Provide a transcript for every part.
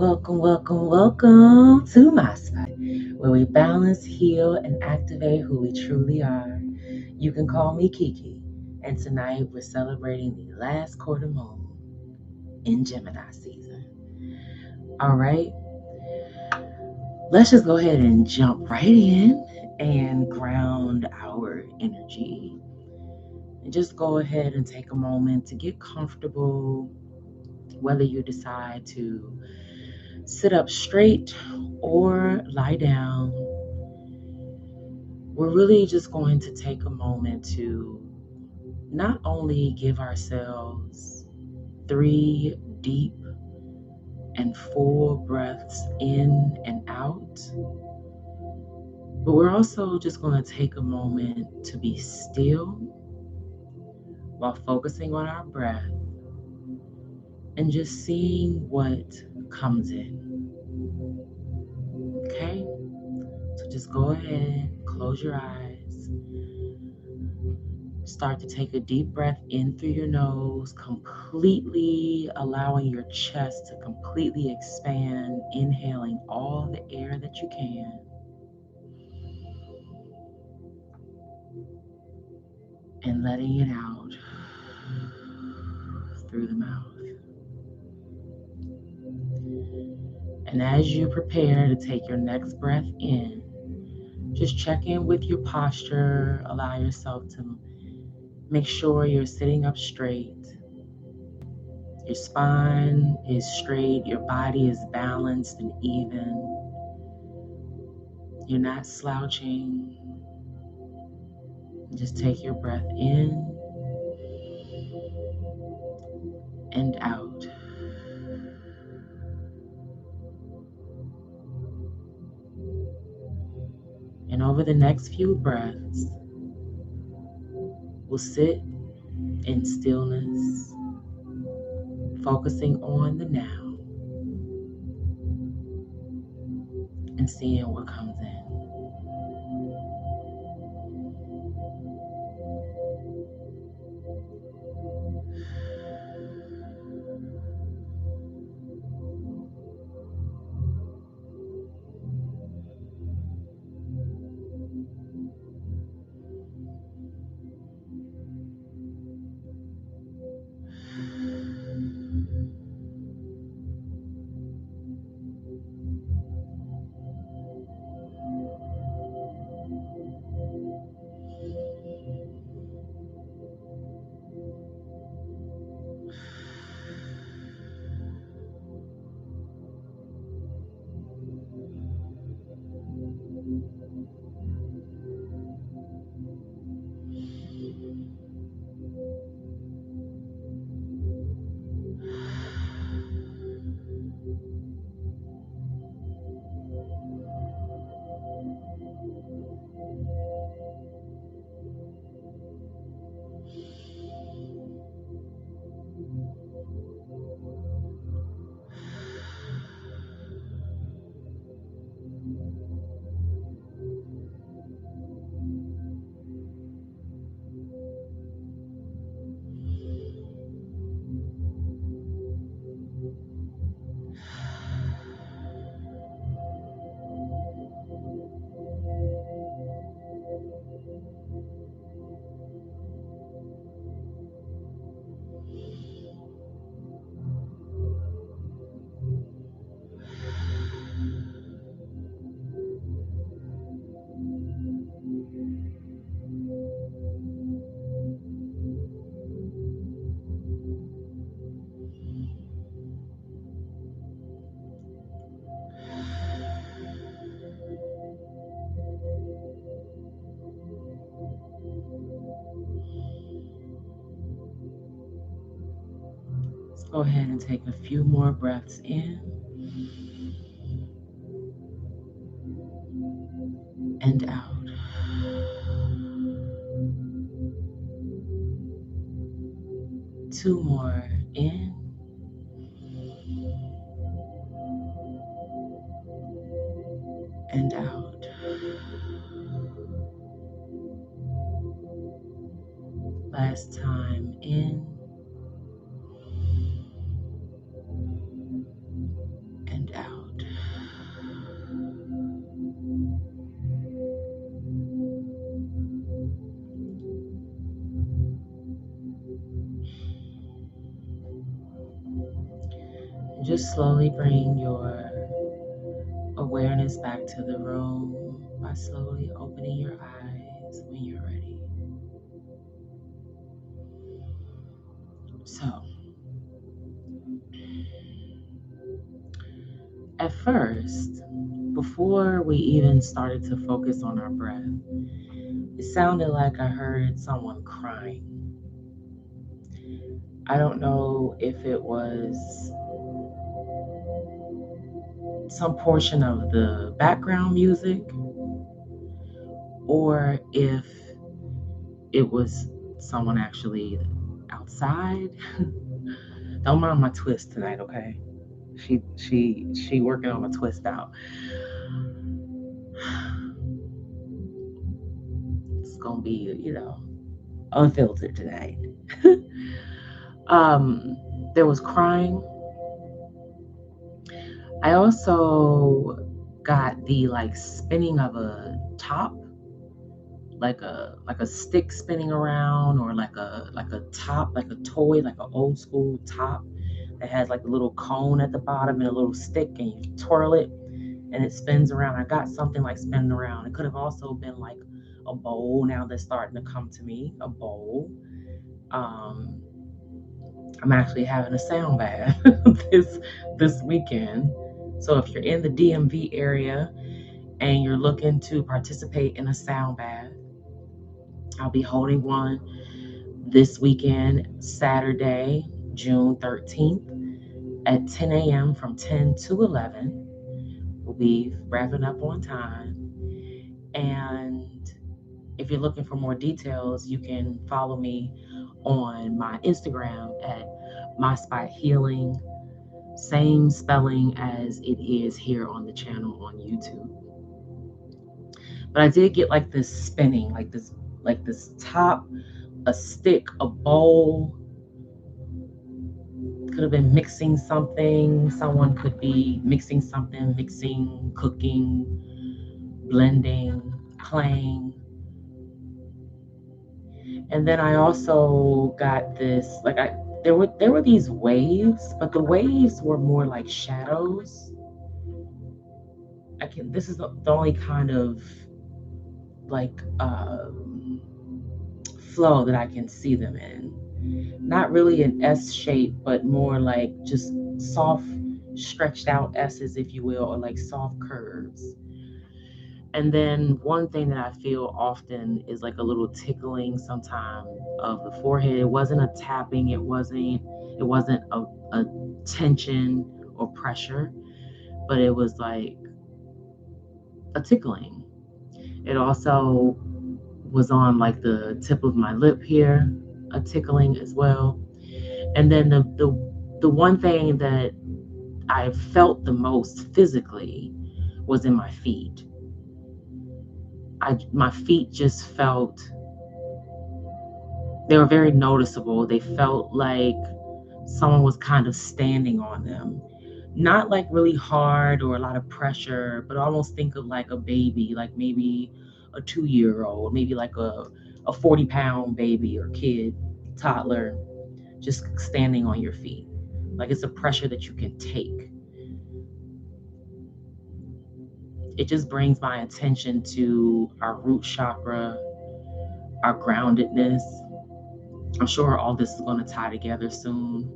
Welcome to MiSpot, where we balance, heal, and activate who we truly are. You can call me Kiki, and tonight we're celebrating the last quarter moon in Gemini season. All right, let's just go ahead and jump right in and ground our energy. And just go ahead and take a moment to get comfortable, whether you decide to sit up straight or lie down. We're really just going to take a moment to not only give ourselves 3 deep and full breaths in and out, but we're also just going to take a moment to be still while focusing on our breath and just seeing what comes in. Okay? So just go ahead, close your eyes. Start to take a deep breath in through your nose, completely allowing your chest to completely expand, inhaling all the air that you can. And letting it out through the mouth. And as you prepare to take your next breath in, just check in with your posture. Allow yourself to make sure you're sitting up straight. Your spine is straight, your body is balanced and even. You're not slouching. Just take your breath in and out. And over the next few breaths, we'll sit in stillness, focusing on the now and seeing what comes in. Let's go ahead and take a few more breaths in and out. Two more in and out. Last time in and out. Just slowly bring your awareness back to the room by slowly opening your eyes when you're ready. So, at first, before we even started to focus on our breath, it sounded like I heard someone crying. I don't know if it was some portion of the background music or if it was someone actually outside. Don't mind my twist tonight, okay? She working on a twist out. It's gonna be, unfiltered tonight. There was crying. I also got the spinning of a top, like a stick spinning around, or like a top, like a toy, like an old school top that has like a little cone at the bottom and a little stick, and you twirl it and it spins around. I got something like spinning around. It could have also been like a bowl. Now that's starting to come to me, a bowl. I'm actually having a sound bath this weekend. So if you're in the DMV area and you're looking to participate in a sound bath, I'll be holding one this weekend, Saturday, June 13th at 10 a.m. from 10 to 11. We'll be wrapping up on time. And if you're looking for more details, you can follow me on my Instagram at MiSpot Healing, same spelling as it is here on the channel on YouTube. But I did get like this spinning, like this top, a stick, a bowl. Could have been mixing something. Someone could be mixing something, mixing, cooking, blending, playing. And then I also got this, there were these waves, but the waves were more like shadows. This is the only kind of like flow that I can see them in. Not really an S shape, but more like just soft, stretched out S's, if you will, or like soft curves. And then one thing that I feel often is like a little tickling sometime of the forehead. It wasn't a tapping, it wasn't a tension or pressure, but it was like a tickling. It also was on like the tip of my lip here, a tickling as well. And then the one thing that I felt the most physically was in my feet. My feet just felt, they were very noticeable. They felt like someone was kind of standing on them. Not like really hard or a lot of pressure, but almost think of like a baby, like maybe a 2-year-old, maybe like a 40-pound baby or kid, toddler, just standing on your feet. Like it's a pressure that you can take. It just brings my attention to our root chakra, our groundedness. I'm sure all this is going to tie together soon.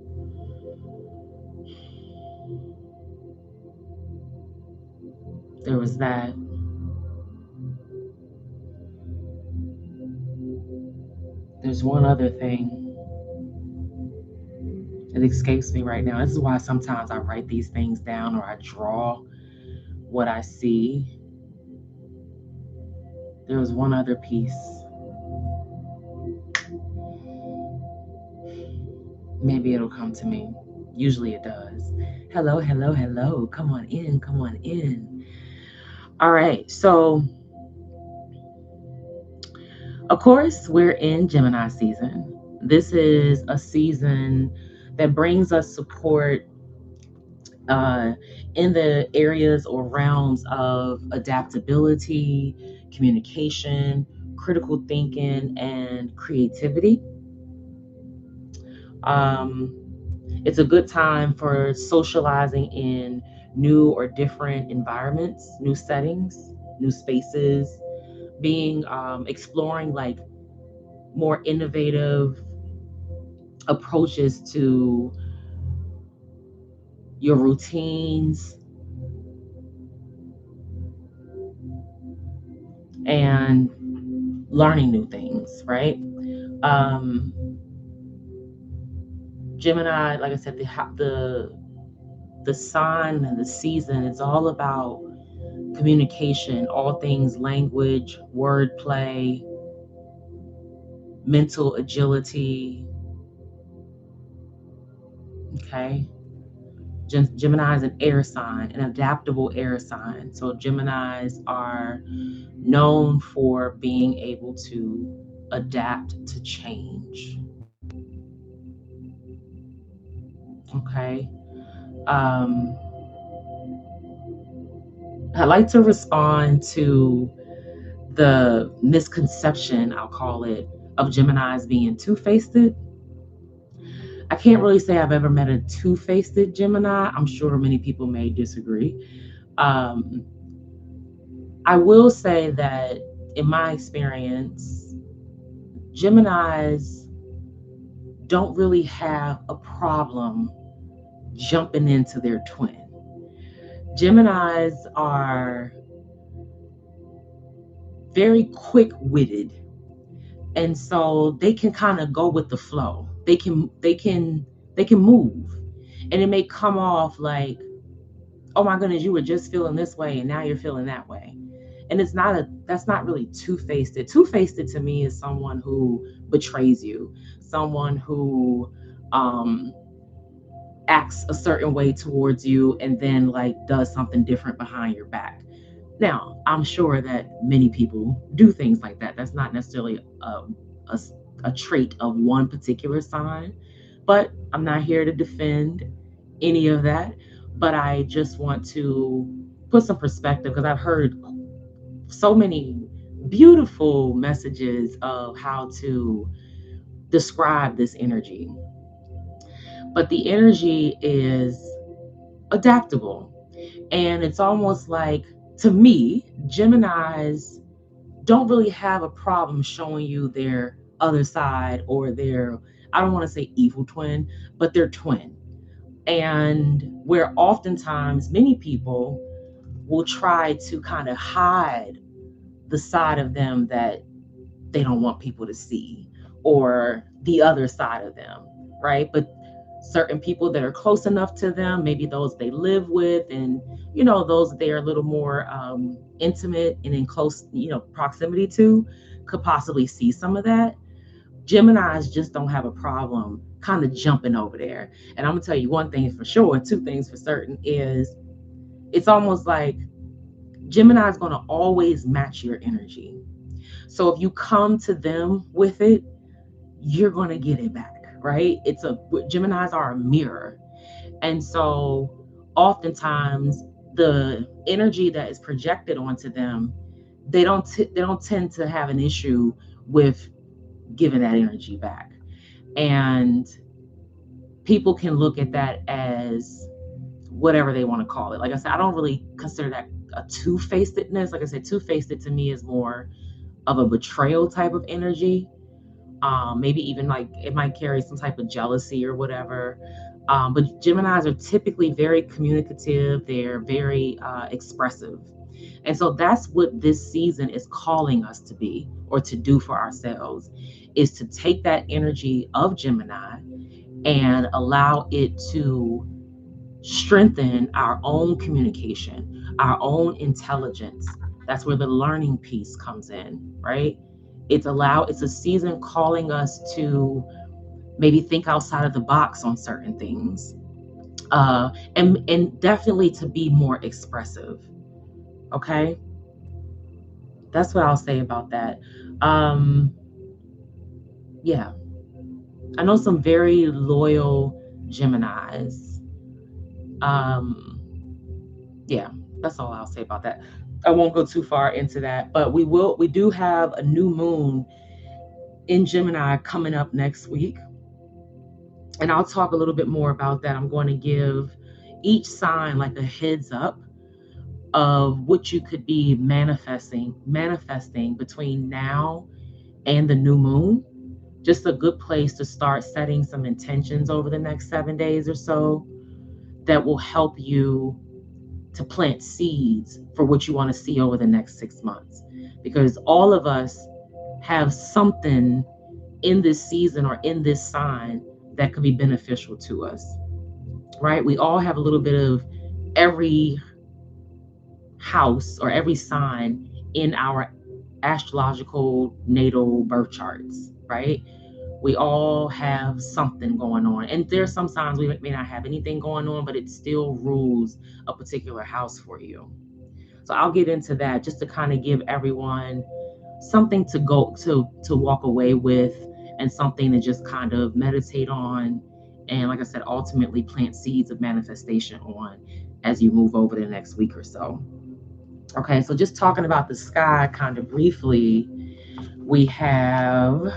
There was that. There's one other thing. It escapes me right now. This is why sometimes I write these things down or I draw what I see. There was one other piece. Maybe it'll come to me. Usually it does. Hello, hello, hello. Come on in, come on in. All right, so of course, we're in Gemini season. This is a season that brings us support in the areas or realms of adaptability, communication, critical thinking, and creativity. It's a good time for socializing in new or different environments, new settings, new spaces, being exploring like more innovative approaches to your routines and learning new things, right? Um, Gemini, like I said, the sign and the season is all about communication, all things language, wordplay, mental agility. Okay. Gemini is an air sign, an adaptable air sign. So Geminis are known for being able to adapt to change. Okay. Um, I like to respond to the misconception, I'll call it, of Geminis being two-faced. I can't really say I've ever met a two-faced Gemini. I'm sure many people may disagree. Um, I will say that in my experience, Geminis don't really have a problem jumping into their twin. Geminis are very quick-witted, and so they can kind of go with the flow. They can move, and it may come off like, oh my goodness, you were just feeling this way and now you're feeling that way. And that's not really two-faced. Two-faced to me is someone who betrays you, someone who acts a certain way towards you and then like does something different behind your back. Now, I'm sure that many people do things like that. That's not necessarily a, a trait of one particular sign, but I'm not here to defend any of that. But I just want to put some perspective because I've heard so many beautiful messages of how to describe this energy. But the energy is adaptable. And it's almost like, to me, Geminis don't really have a problem showing you their other side or their, I don't want to say evil twin, but their twin. And where oftentimes many people will try to kind of hide the side of them that they don't want people to see, or the other side of them, right? But certain people that are close enough to them, maybe those they live with, and those they're a little more intimate and in close proximity to, could possibly see some of that. Geminis just don't have a problem kind of jumping over there. And I'm gonna tell you one thing for sure, two things for certain, is it's almost like Gemini is going to always match your energy. So if you come to them with it, you're going to get it back, right? Geminis are a mirror. And so oftentimes the energy that is projected onto them, they don't tend to have an issue with giving that energy back. And people can look at that as whatever they want to call it. Like I said, I don't really consider that a two-facedness. Like I said, two-faced to me is more of a betrayal type of energy. Maybe even like it might carry some type of jealousy or whatever. But Geminis are typically very communicative. They're very expressive. And so that's what this season is calling us to be, or to do for ourselves, is to take that energy of Gemini and allow it to strengthen our own communication, our own intelligence. That's where the learning piece comes in, right? It's a season calling us to maybe think outside of the box on certain things, and definitely to be more expressive. Okay, that's what I'll say about that. Yeah, I know some very loyal Geminis. Yeah, that's all I'll say about that. I won't go too far into that, but we do have a new moon in Gemini coming up next week. And I'll talk a little bit more about that. I'm going to give each sign like a heads up of what you could be manifesting between now and the new moon. Just a good place to start setting some intentions over the next 7 days or so that will help you to plant seeds for what you want to see over the next 6 months. Because all of us have something in this season or in this sign that could be beneficial to us, right? We all have a little bit of every house or every sign in our astrological natal birth charts, right? We all have something going on. And there's some signs we may not have anything going on, but it still rules a particular house for you. So I'll get into that just to kind of give everyone something to go to walk away with, and something to just kind of meditate on, and like I said, ultimately plant seeds of manifestation on as you move over the next week or so. Okay, so just talking about the sky kind of briefly, we have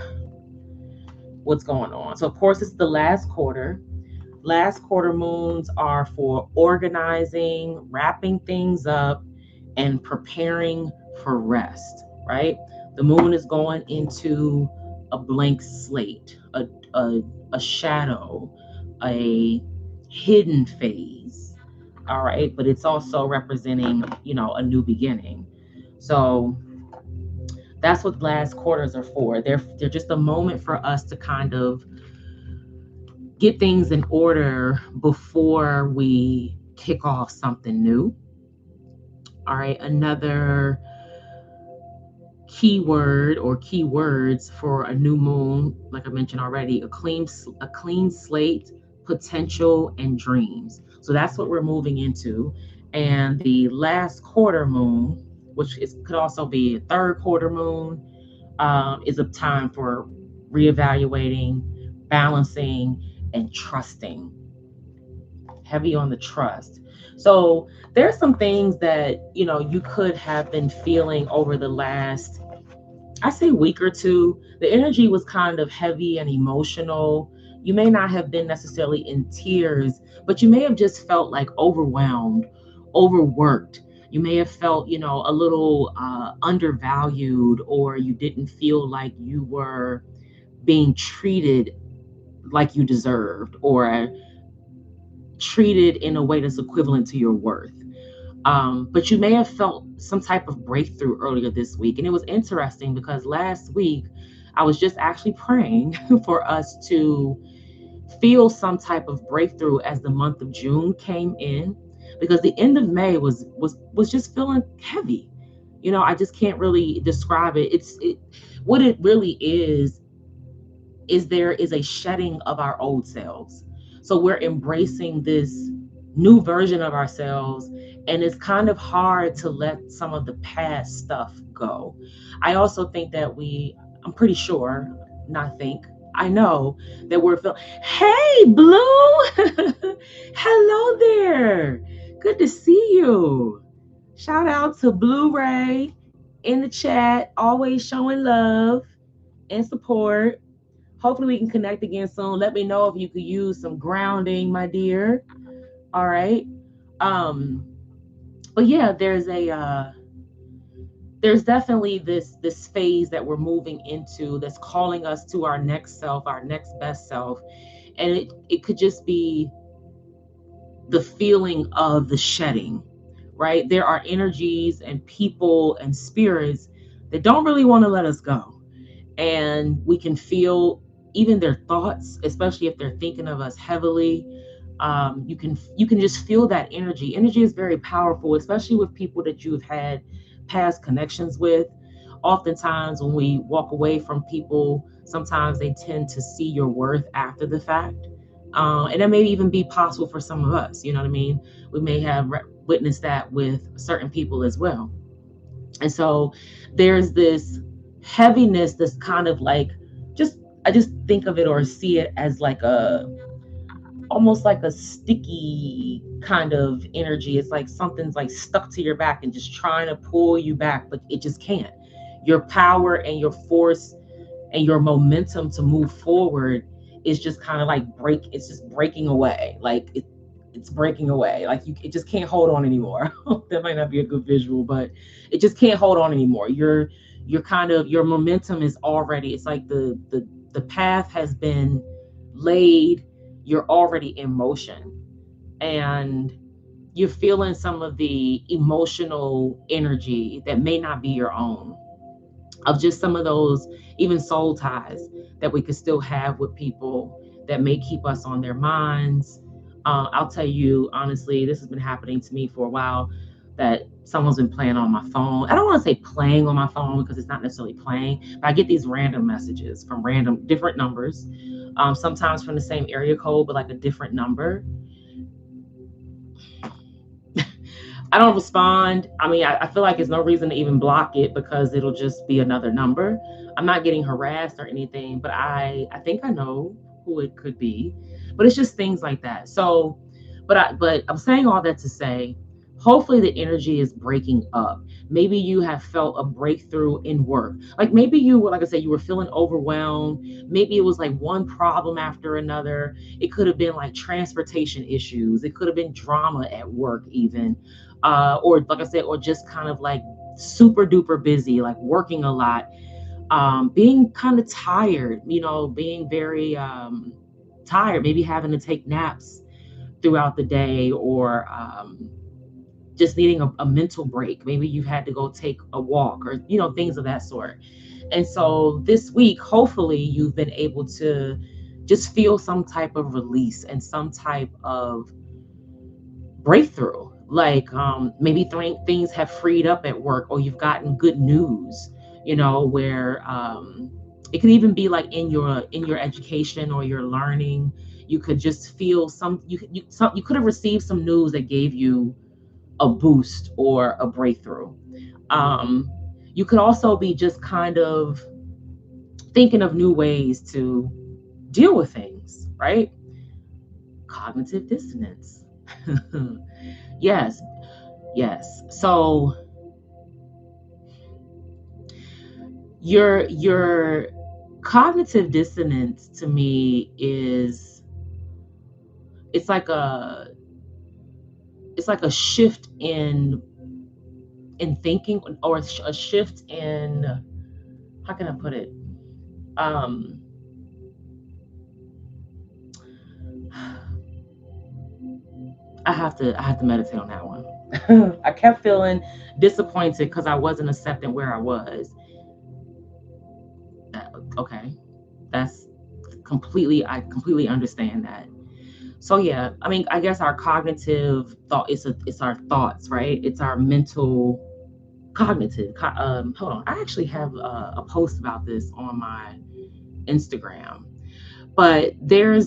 what's going on. So of course it's the last quarter. Last quarter moons are for organizing, wrapping things up, and preparing for rest, right? The moon is going into a blank slate, a shadow, a hidden phase, all right? But it's also representing, a new beginning. So that's what last quarters are for. They're just a moment for us to kind of get things in order before we kick off something new. All right, another keyword or keywords for a new moon, like I mentioned already, a clean slate, potential, and dreams. So that's what we're moving into. And the last quarter moon, could also be a third quarter moon, is a time for reevaluating, balancing, and trusting. Heavy on the trust. So there's some things that you could have been feeling over the last, I say, week or two. The energy was kind of heavy and emotional. You may not have been necessarily in tears, but you may have just felt like overwhelmed, overworked. You may have felt, a little undervalued, or you didn't feel like you were being treated like you deserved, or treated in a way that's equivalent to your worth. But you may have felt some type of breakthrough earlier this week. And it was interesting because last week I was just actually praying for us to feel some type of breakthrough as the month of June came in, because the end of May was just feeling heavy. I just can't really describe it. What it really is there is a shedding of our old selves. So we're embracing this new version of ourselves, and it's kind of hard to let some of the past stuff go. I also think that I'm pretty sure, not think, I know that we're feeling, hey, Blue, hello there. Good to see you. Shout out to Blu-ray in the chat, always showing love and support. Hopefully we can connect again soon. Let me know if you could use some grounding, my dear. All right. But yeah, there's definitely this phase that we're moving into that's calling us to our next self, our next best self. And it could just be the feeling of the shedding, right? There are energies and people and spirits that don't really want to let us go. And we can feel even their thoughts, especially if they're thinking of us heavily. You can just feel that energy. Energy is very powerful, especially with people that you've had past connections with. Oftentimes when we walk away from people, sometimes they tend to see your worth after the fact. And that may even be possible for some of us, you know what I mean? We may have witnessed that with certain people as well. And so there's this heaviness that's kind of like, I just think of it or see it as like almost like a sticky kind of energy. It's like something's like stuck to your back and just trying to pull you back, but it just can't. Your power and your force and your momentum to move forward is just kind of like it's just breaking away. Like it's breaking away. Like it just can't hold on anymore. That might not be a good visual, but it just can't hold on anymore. You're kind of, your momentum is already, it's like the path has been laid. You're already in motion, and you're feeling some of the emotional energy that may not be your own, of just some of those even soul ties that we could still have with people that may keep us on their minds. I'll tell you honestly, this has been happening to me for a while, that someone's been playing on my phone. I don't want to say playing on my phone because it's not necessarily playing, but I get these random messages from random different numbers, sometimes from the same area code, but like a different number. I don't respond. I mean, I feel like there's no reason to even block it because it'll just be another number. I'm not getting harassed or anything, but I think I know who it could be. But it's just things like that. So, but I'm saying all that to say, hopefully the energy is breaking up. Maybe you have felt a breakthrough in work. Like maybe you were, like I said, you were feeling overwhelmed. Maybe it was like one problem after another. It could have been like transportation issues. It could have been drama at work even. Or like I said, or just kind of like super duper busy, like working a lot, being kind of tired, being very tired, maybe having to take naps throughout the day, or just needing a mental break. Maybe you've had to go take a walk, or things of that sort. And so this week, hopefully you've been able to just feel some type of release and some type of breakthrough. Like maybe things have freed up at work, or you've gotten good news, where it could even be like in your education or your learning. You could just feel you could have received some news that gave you a boost or a breakthrough. um you could also be just kind of thinking of new ways to deal with things, right? Cognitive dissonance. Yes. Yes. So your cognitive dissonance to me is, it's like a shift in thinking, or a shift in, how can I put it? Um I have to meditate on that one. I kept feeling disappointed because I wasn't accepting where I was. Okay, that's I completely understand that. So yeah, I mean, I guess our cognitive thought, it's our thoughts, right? It's our mental cognitive. Hold on, I actually have a post about this on my Instagram, but there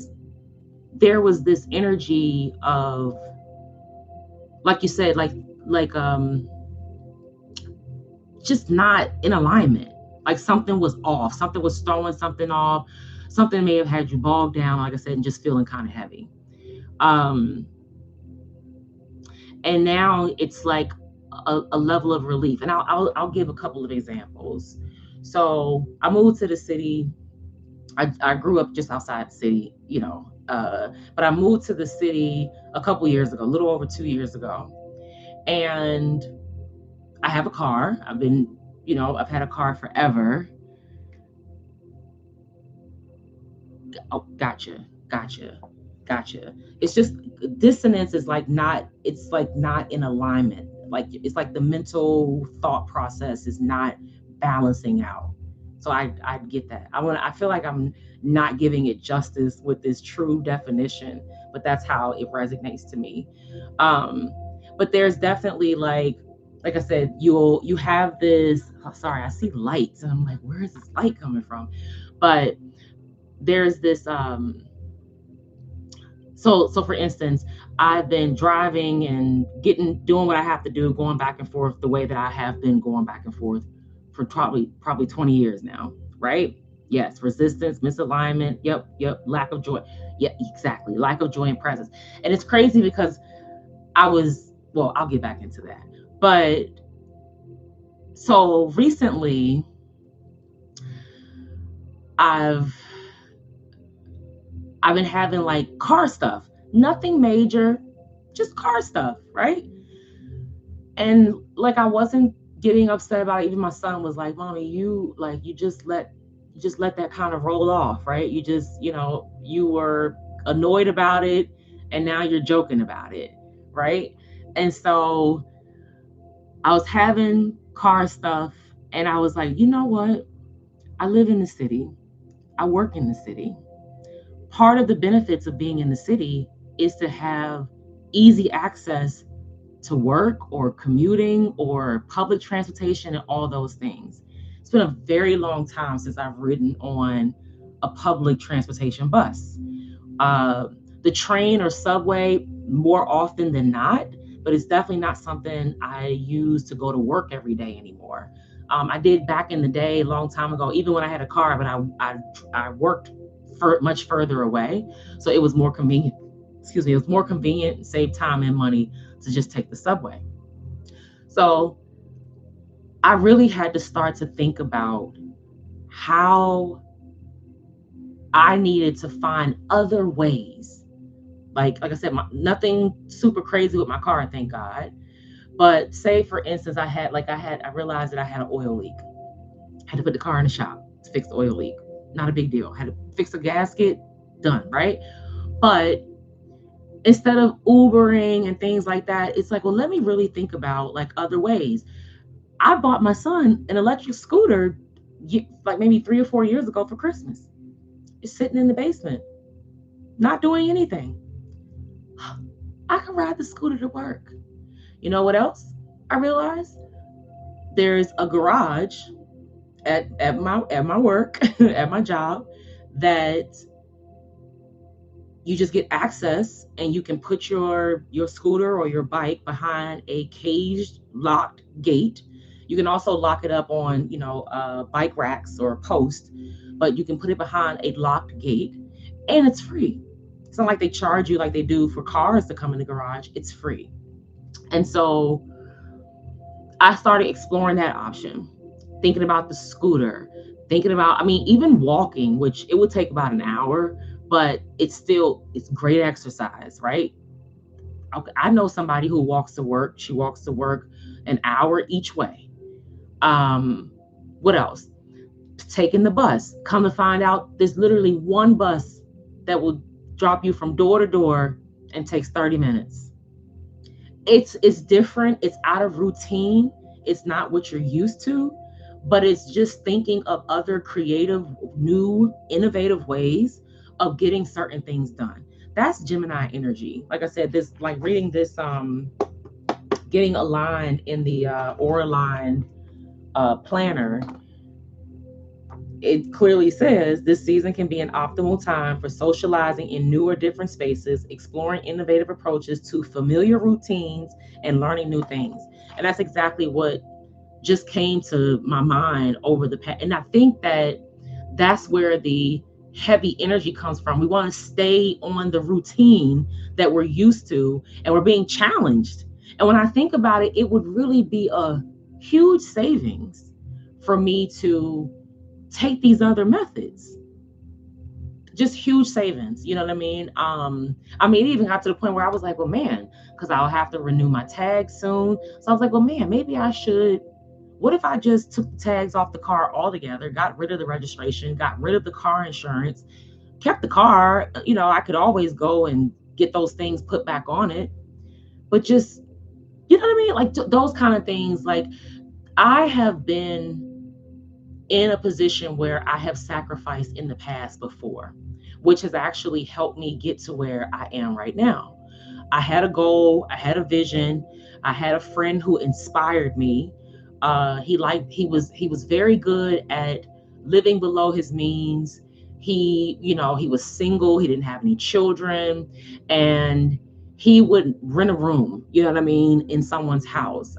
was this energy of, like you said, like just not in alignment. Like something was off. Something was throwing something off. Something may have had you bogged down, like I said, and just feeling kind of heavy. Um, and now it's like a level of relief. And I'll give a couple of examples. So I moved to the city. I grew up just outside the city, but I moved to the city a couple years ago, a little over 2 years ago. And I have a car. I've had a car forever. Oh, gotcha. It's just, dissonance is like not, it's like not in alignment. Like it's like the mental thought process is not balancing out. So I get that. I feel like I'm not giving it justice with this true definition, but that's how it resonates to me. Um, but there's definitely like I said, you have this, oh, sorry, I see lights and I'm like, where is this light coming from? But there's this so for instance, I've been driving and doing what I have to do, going back and forth the way that I have been going back and forth for probably 20 years now, right? Yes, resistance, misalignment, yep, lack of joy. Yeah, exactly. Lack of joy and presence. And it's crazy because I'll get back into that. But so recently I've I've been having like car stuff, nothing major, just car stuff, right? And like I wasn't getting upset about it. Even my son was like, "Mommy, you just let that kind of roll off, right? You just, you were annoyed about it and now you're joking about it, right?" And so I was having car stuff and I was like, "You know what? I live in the city. I work in the city. Part of the benefits of being in the city is to have easy access to work or commuting or public transportation and all those things. It's been a very long time since I've ridden on a public transportation bus. Uh, the train or subway more often than not, but it's definitely not something I use to go to work every day anymore. I did back in the day, a long time ago, even when I had a car, but I worked much further away, so it was more convenient. Excuse me, it was more convenient, save time and money to just take the subway. So I really had to start to think about how I needed to find other ways. Like I said, nothing super crazy with my car, thank God. But say for instance, I realized that I had an oil leak. I had to put the car in the shop to fix the oil leak. Not a big deal. I had to fix a gasket, done, right? But instead of Ubering and things like that, it's like, well, let me really think about like other ways. I bought my son an electric scooter like maybe 3 or 4 years ago for Christmas. It's sitting in the basement, not doing anything. I can ride the scooter to work. You know what else I realized? There's a garage at my work, at my job, that you just get access and you can put your scooter or your bike behind a caged locked gate. You can also lock it up on bike racks or a post, but you can put it behind a locked gate and it's free. It's not like they charge you like they do for cars to come in the garage. It's free. And so I started exploring that option, thinking about the scooter, thinking about, even walking, which it would take about an hour, but it's great exercise, right? Okay, I know somebody who walks to work. She walks to work an hour each way. What else? Taking the bus. Come to find out, there's literally one bus that will drop you from door to door and takes 30 minutes. It's different. It's out of routine. It's not what you're used to, but it's just thinking of other creative, new, innovative ways of getting certain things done. That's Gemini energy. Like I said, this, like reading this, getting aligned in the Aura Line planner, it clearly says this season can be an optimal time for socializing in new or different spaces, exploring innovative approaches to familiar routines, and learning new things. And that's exactly what just came to my mind over the past. And I think that that's where the heavy energy comes from. We want to stay on the routine that we're used to, and we're being challenged. And when I think about it, it would really be a huge savings for me to take these other methods. Just huge savings, you know what I mean? It even got to the point where I was like, well, man, because I'll have to renew my tag soon. So I was like, well, man, maybe I should. What if I just took the tags off the car altogether, got rid of the registration, got rid of the car insurance, kept the car? I could always go and get those things put back on it. But just, you know what I mean? Like those kind of things. Like I have been in a position where I have sacrificed in the past before, which has actually helped me get to where I am right now. I had a goal, I had a vision, I had a friend who inspired me. He was very good at living below his means. He was single, he didn't have any children, and he would rent a room, you know what I mean, in someone's house.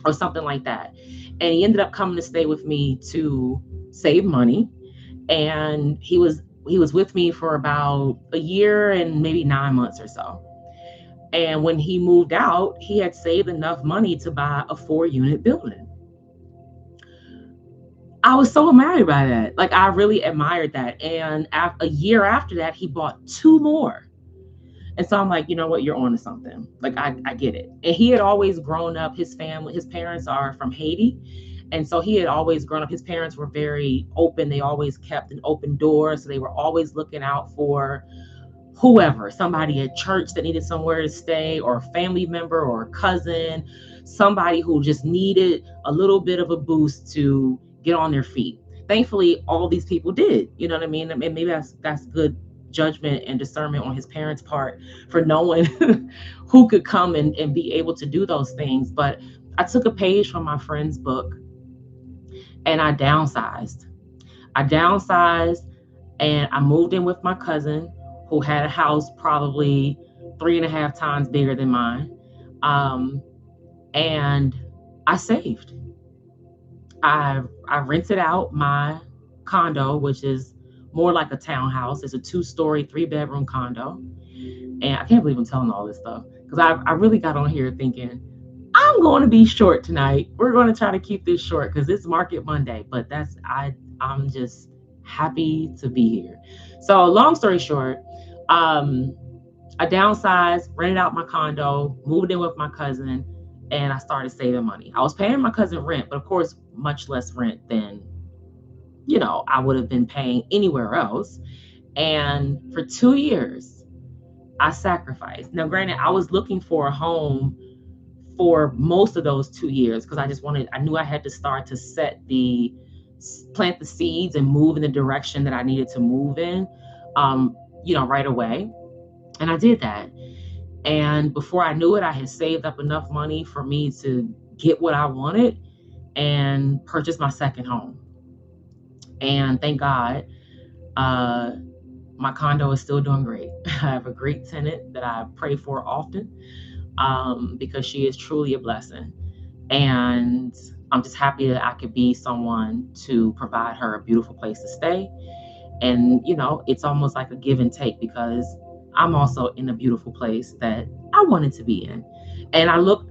Or something like that. And he ended up coming to stay with me to save money. And he was with me for about a year and maybe 9 months or so. And when he moved out, he had saved enough money to buy a 4-unit building. I was so admired by that. Like, I really admired that. And a year after that, he bought two more. And so I'm like, you know what, you're on to something. Like, I get it. And he had always grown up, his family, his parents are from Haiti. And so he had always grown up. His parents were very open. They always kept an open door. So they were always looking out for whoever, somebody at church that needed somewhere to stay, or a family member or a cousin, somebody who just needed a little bit of a boost to get on their feet. Thankfully, all these people did. You know what I mean? And maybe that's good judgment and discernment on his parents' part for knowing who could come and be able to do those things. But I took a page from my friend's book and I downsized. I downsized and I moved in with my cousin who had a house probably 3.5 times bigger than mine. And I saved. I rented out my condo, which is more like a townhouse. It's a 2-story, 3-bedroom condo. And I can't believe I'm telling all this stuff because I really got on here thinking, I'm going to be short tonight. We're going to try to keep this short because it's Market Monday. But I'm just happy to be here. So long story short, I downsized, rented out my condo, moved in with my cousin, and I started saving money. I was paying my cousin rent, but of course, much less rent than, I would have been paying anywhere else. And for 2 years, I sacrificed. Now, granted, I was looking for a home for most of those 2 years because I knew I had to start to plant the seeds and move in the direction that I needed to move in, right away. And I did that. And before I knew it, I had saved up enough money for me to get what I wanted and purchase my second home. And thank God, my condo is still doing great. I have a great tenant that I pray for often because she is truly a blessing. And I'm just happy that I could be someone to provide her a beautiful place to stay. And, it's almost like a give and take because I'm also in a beautiful place that I wanted to be in. And I look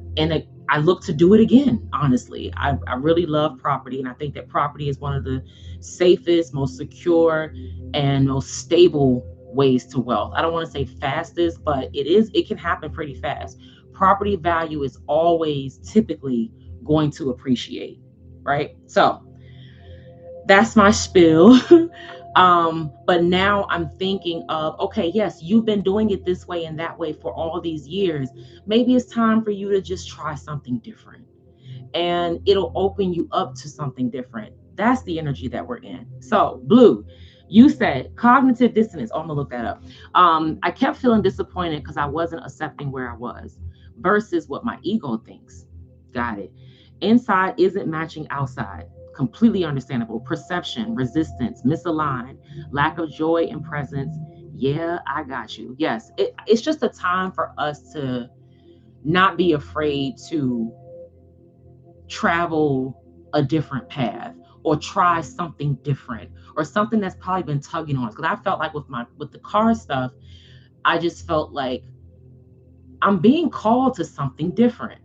to do it again, honestly. I really love property. And I think that property is one of the safest, most secure, and most stable ways to wealth. I don't want to say fastest, but it can happen pretty fast. Property value is always typically going to appreciate, right? So that's my spiel. But now I'm thinking of, okay, yes, you've been doing it this way and that way for all these years. Maybe it's time for you to just try something different and it'll open you up to something different. That's the energy that we're in. So, Blue, you said cognitive dissonance. Oh, I'm gonna look that up. I kept feeling disappointed because I wasn't accepting where I was versus what my ego thinks. Got it. Inside isn't matching outside. Completely understandable. Perception, resistance, misaligned, lack of joy and presence. Yeah, I got you. Yes, it's just a time for us to not be afraid to travel a different path or try something different or something that's probably been tugging on us. Because I felt like with the car stuff, I just felt like I'm being called to something different.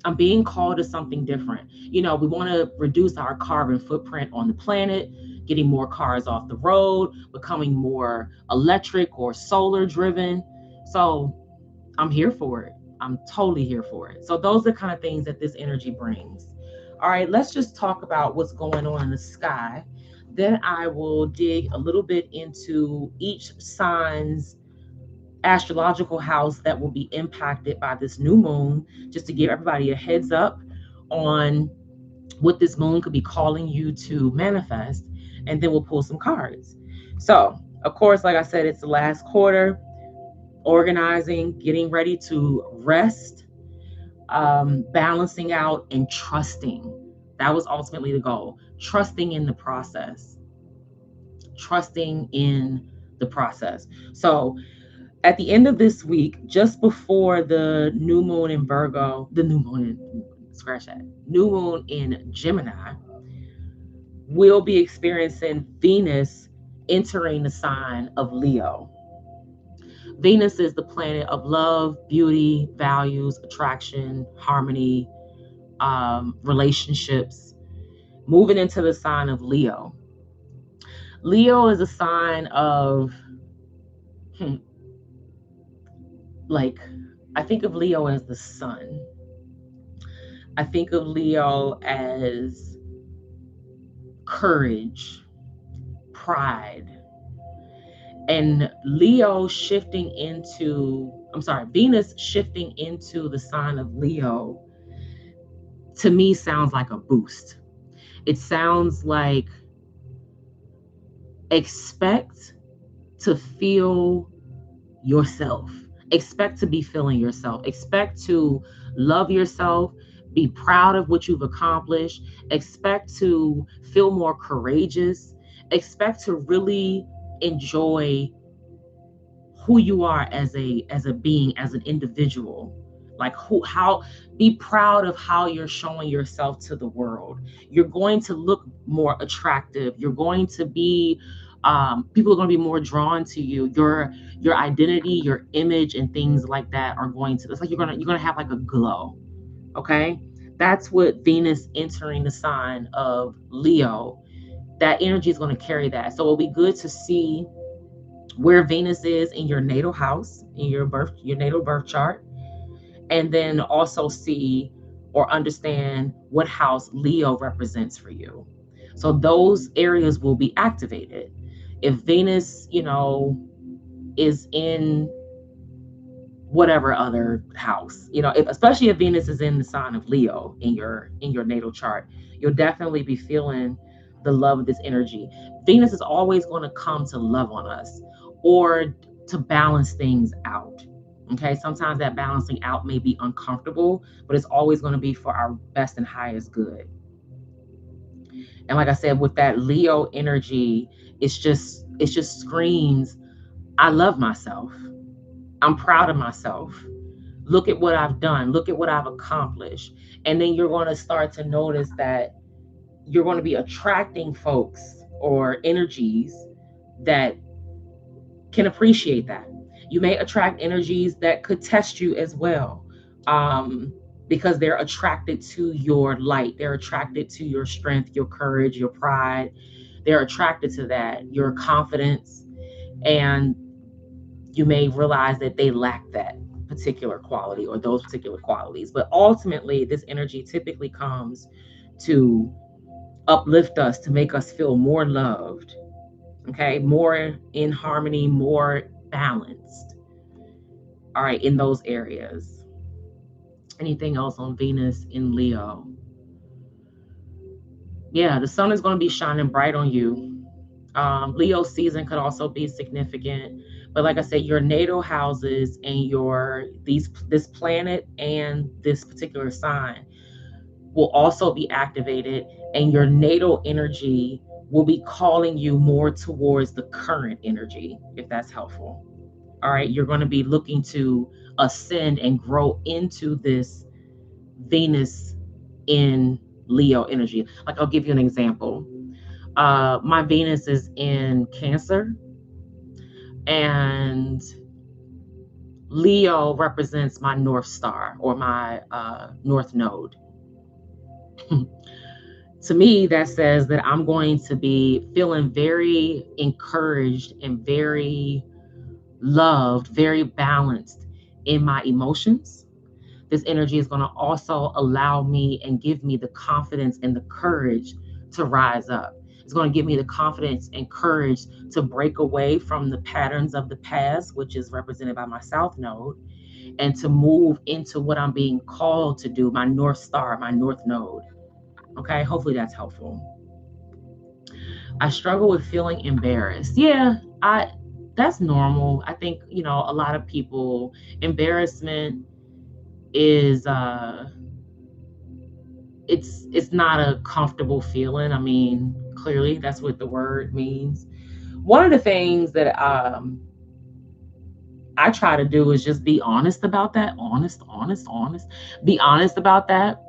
I'm being called to something different. We want to reduce our carbon footprint on the planet, getting more cars off the road, becoming more electric or solar driven. So I'm here for it. I'm totally here for it. So those are the kind of things that this energy brings. All right, let's just talk about what's going on in the sky. Then I will dig a little bit into each sign's astrological house that will be impacted by this new moon, just to give everybody a heads up on what this moon could be calling you to manifest. And then we'll pull some cards. So, of course, like I said, it's the last quarter, organizing, getting ready to rest, balancing out, and trusting. That was ultimately the goal. Trusting in the process. Trusting in the process. So, at the end of this week, just before the new moon in Virgo, new moon in Gemini, we'll be experiencing Venus entering the sign of Leo. Venus is the planet of love, beauty, values, attraction, harmony, relationships. Moving into the sign of Leo. Leo is a sign of, like, I think of Leo as the sun. I think of Leo as courage, pride. And Venus shifting into the sign of Leo, to me, sounds like a boost. It sounds like expect to feel yourself. Expect to be feeling yourself. Expect to love yourself. Be proud of what you've accomplished. Expect to feel more courageous. Expect to really enjoy who you are as a being, as an individual. Like be proud of how you're showing yourself to the world. You're going to look more attractive. You're going to be people are going to be more drawn to you. Your identity, your image, and things like that are going to, it's like you're gonna have like a glow. Okay, that's what Venus entering the sign of Leo, that energy is going to carry that. So it'll be good to see where Venus is in your natal house, in your natal birth chart, and then also see or understand what house Leo represents for you. So those areas will be activated. If Venus, is in whatever other house, especially if Venus is in the sign of Leo in your natal chart, you'll definitely be feeling the love of this energy. Venus is always going to come to love on us or to balance things out. Okay, sometimes that balancing out may be uncomfortable, but it's always going to be for our best and highest good. And like I said, with that Leo energy, it just screams, I love myself. I'm proud of myself. Look at what I've done. Look at what I've accomplished. And then you're going to start to notice that you're going to be attracting folks or energies that can appreciate that. You may attract energies that could test you as well, because they're attracted to your light. They're attracted to your strength, your courage, your pride. They're attracted to that, your confidence. And you may realize that they lack that particular quality or those particular qualities. But ultimately, this energy typically comes to uplift us, to make us feel more loved, okay, more in harmony, more balanced. All right, in those areas. Anything else on Venus in Leo? Yeah, the sun is going to be shining bright on you. Leo season could also be significant, but like I said, your natal houses and this planet and this particular sign will also be activated, and your natal energy will be calling you more towards the current energy, if that's helpful. All right, you're going to be looking to ascend and grow into this Venus in Leo energy. Like, I'll give you an example. My Venus is in Cancer, and Leo represents my North Star or my North Node. To me, that says that I'm going to be feeling very encouraged and very loved, very balanced in my emotions. This energy is going to also allow me and give me the confidence and the courage to rise up. It's going to give me the confidence and courage to break away from the patterns of the past, which is represented by my South Node, and to move into what I'm being called to do, my North Star, my North Node. Okay, hopefully that's helpful. I struggle with feeling embarrassed. Yeah, that's normal. I think, a lot of people, embarrassment is it's not a comfortable feeling. I mean, clearly that's what the word means. One of the things that I try to do is just be honest about that. Honest. Be honest about that.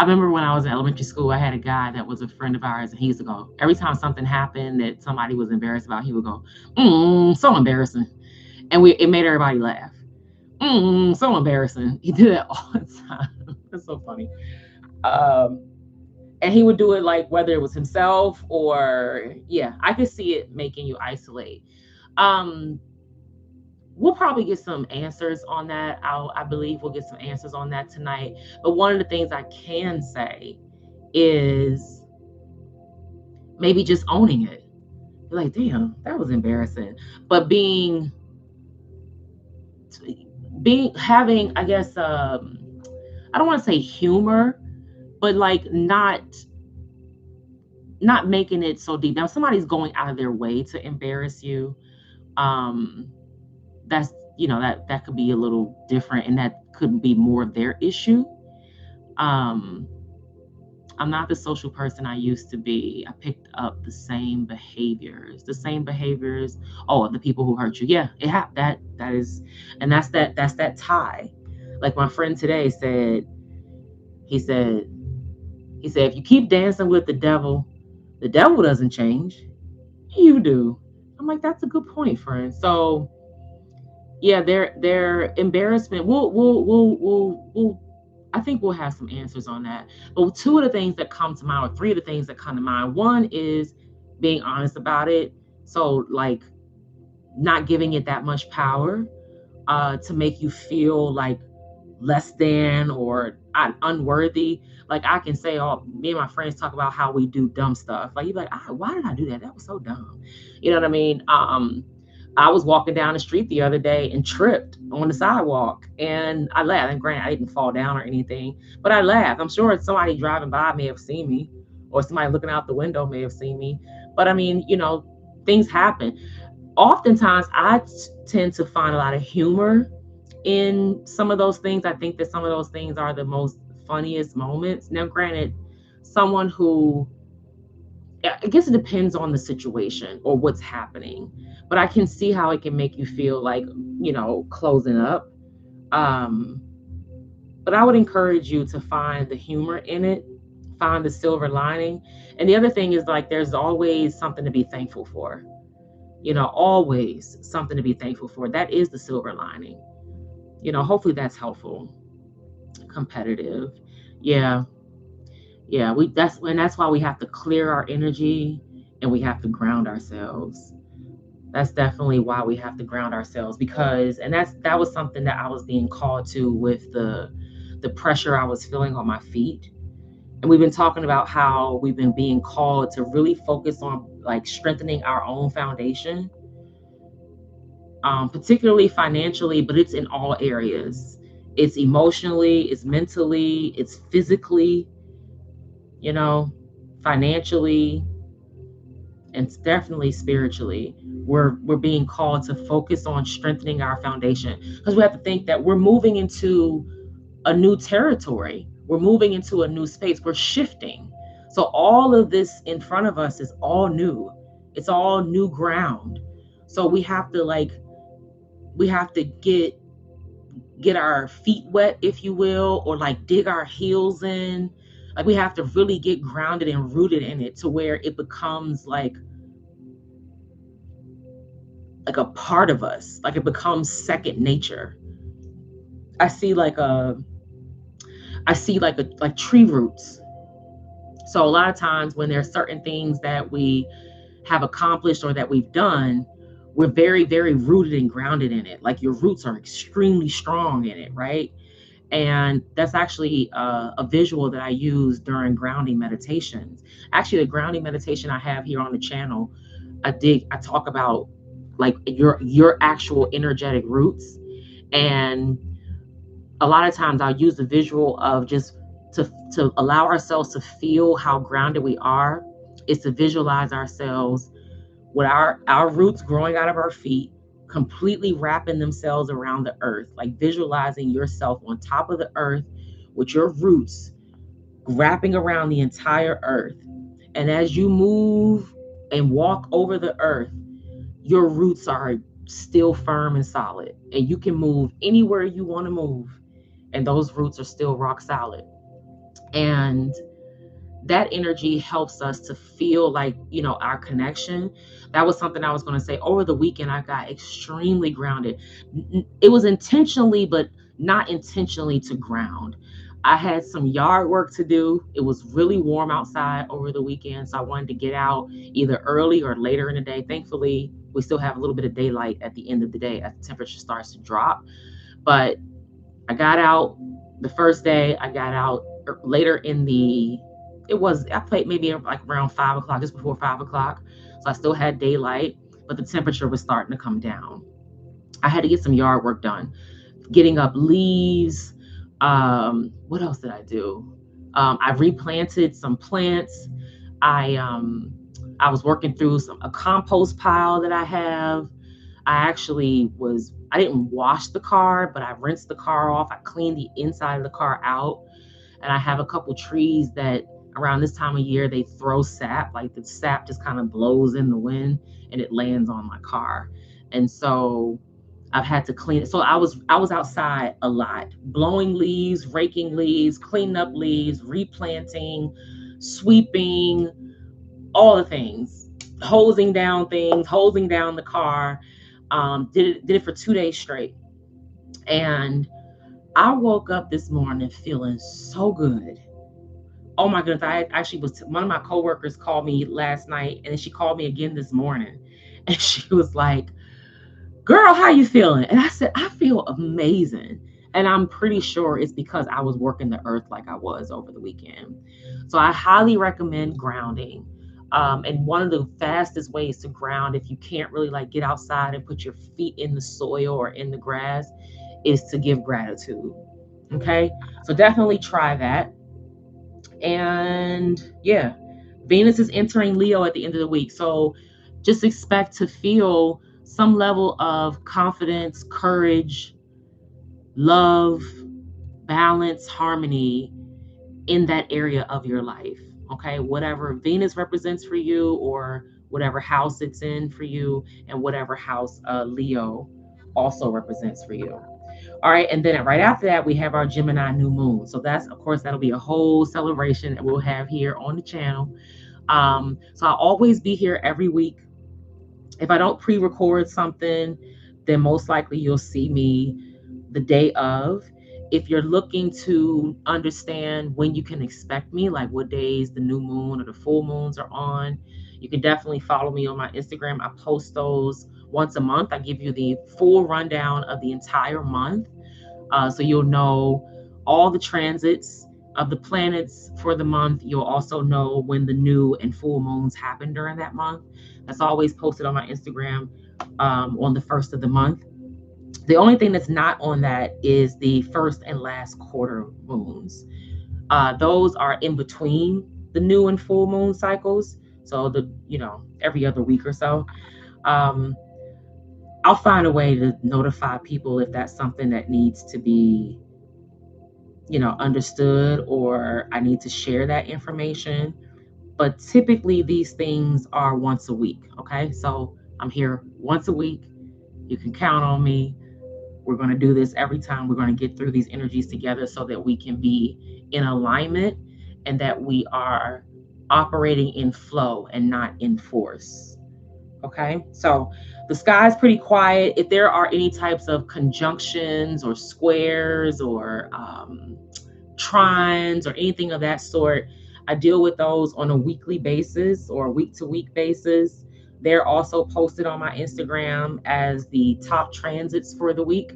I remember when I was in elementary school, I had a guy that was a friend of ours, and he used to go, every time something happened that somebody was embarrassed about, he would go, so embarrassing. And it made everybody laugh. So embarrassing. He did that all the time. That's so funny. And he would do it like whether it was himself or, yeah, I could see it making you isolate. Um, we'll probably get some answers on that. I believe we'll get some answers on that tonight. But one of the things I can say is maybe just owning it. You're like, damn, that was embarrassing. But having, I guess, I don't want to say humor, but like not making it so deep. Now, if somebody's going out of their way to embarrass you, um, that's, that could be a little different, and that could be more of their issue. Um, I'm not the social person I used to be. I picked up the same behaviors. Oh, of the people who hurt you. Yeah, that is, and that's that tie. Like my friend today said, he said, if you keep dancing with the devil doesn't change. You do. I'm like, that's a good point, friend. So yeah, their embarrassment. We'll I think we'll have some answers on that. But two of the things that come to mind, or three of the things that come to mind, one is being honest about it. So like not giving it that much power to make you feel like less than or unworthy. Like I can say, oh, me and my friends talk about how we do dumb stuff. Like you're like, why did I do that? That was so dumb. You know what I mean? I was walking down the street the other day and tripped on the sidewalk, and I laughed. And granted, I didn't fall down or anything, but I laughed. I'm sure somebody driving by may have seen me, or somebody looking out the window may have seen me. But I mean, things happen. Oftentimes, I tend to find a lot of humor in some of those things. I think that some of those things are the most funniest moments. Now, granted, someone who, I guess it depends on the situation or what's happening, but I can see how it can make you feel like, closing up. Um, but I would encourage you to find the humor in it, find the silver lining. And the other thing is, like, there's always something to be thankful for. Always something to be thankful for. That is the silver lining. Hopefully that's helpful. Competitive. Yeah. Yeah. That's why we have to clear our energy and we have to ground ourselves. That's definitely why we have to ground ourselves, because, and that was something that I was being called to with the pressure I was feeling on my feet. And we've been talking about how we've been being called to really focus on like strengthening our own foundation, particularly financially, but it's in all areas. It's emotionally, it's mentally, it's physically, you know, financially, and definitely spiritually. We're being called to focus on strengthening our foundation, because we have to think that we're moving into a new territory. We're moving into a new space. We're shifting. So all of this in front of us is all new. It's all new ground. So we have to get our feet wet, if you will, or like dig our heels in. Like we have to really get grounded and rooted in it to where it becomes like a part of us. Like it becomes second nature. I see like a like tree roots. So a lot of times when there's certain things that we have accomplished or that we've done, we're very, very rooted and grounded in it. Like your roots are extremely strong in it, right? And that's actually a visual that I use during grounding meditations. Actually, the grounding meditation I have here on the channel, I talk about like your actual energetic roots. And a lot of times I'll use the visual of just to allow ourselves to feel how grounded we are, is to visualize ourselves with our roots growing out of our feet, completely wrapping themselves around the earth, like visualizing yourself on top of the earth with your roots wrapping around the entire earth. And as you move and walk over the earth, your roots are still firm and solid, and you can move anywhere you want to move, and those roots are still rock solid. And that energy helps us to feel like, our connection. That was something I was going to say. Over the weekend, I got extremely grounded. It was intentionally, but not intentionally to ground. I had some yard work to do. It was really warm outside over the weekend, so I wanted to get out either early or later in the day. Thankfully, we still have a little bit of daylight at the end of the day as the temperature starts to drop. But I got out the first day. I got out later in the. I played maybe like around 5 o'clock, just before 5 o'clock. So I still had daylight, but the temperature was starting to come down. I had to get some yard work done, getting up leaves. What else did I do? I replanted some plants. I was working through a compost pile that I have. I didn't wash the car, but I rinsed the car off. I cleaned the inside of the car out. And I have a couple trees that around this time of year, they throw sap, like the sap just kind of blows in the wind and it lands on my car. And so I've had to clean it. So I was outside a lot, blowing leaves, raking leaves, cleaning up leaves, replanting, sweeping, all the things, hosing down things, hosing down the car. Did it for 2 days straight. And I woke up this morning feeling so good. Oh my goodness. I actually one of my coworkers called me last night, and then she called me again this morning. And she was like, girl, how you feeling? And I said, I feel amazing. And I'm pretty sure it's because I was working the earth like I was over the weekend. So I highly recommend grounding. And one of the fastest ways to ground, if you can't really like get outside and put your feet in the soil or in the grass, is to give gratitude. Okay. So definitely try that. And yeah, Venus is entering Leo at the end of the week. So just expect to feel some level of confidence, courage, love, balance, harmony in that area of your life. Okay. Whatever Venus represents for you, or whatever house it's in for you, and whatever house Leo also represents for you. All right. And then right after that, we have our Gemini new moon. So of course, that'll be a whole celebration that we'll have here on the channel. So I'll always be here every week. If I don't pre-record something, then most likely you'll see me the day of. If you're looking to understand when you can expect me, like what days the new moon or the full moons are on, you can definitely follow me on my Instagram. I post those once a month. I give you the full rundown of the entire month. So you'll know all the transits of the planets for the month. You'll also know when the new and full moons happen during that month. That's always posted on my Instagram on the first of the month. The only thing that's not on that is the first and last quarter moons. Those are in between the new and full moon cycles. So every other week or so. I'll find a way to notify people if that's something that needs to be, understood, or I need to share that information. But typically these things are once a week. Okay. So I'm here once a week. You can count on me. We're going to do this every time. We're going to get through these energies together so that we can be in alignment and that we are operating in flow and not in force. Okay, so the sky is pretty quiet. If there are any types of conjunctions or squares or trines or anything of that sort, I deal with those on a weekly basis or a week-to-week basis. They're also posted on my Instagram as the top transits for the week.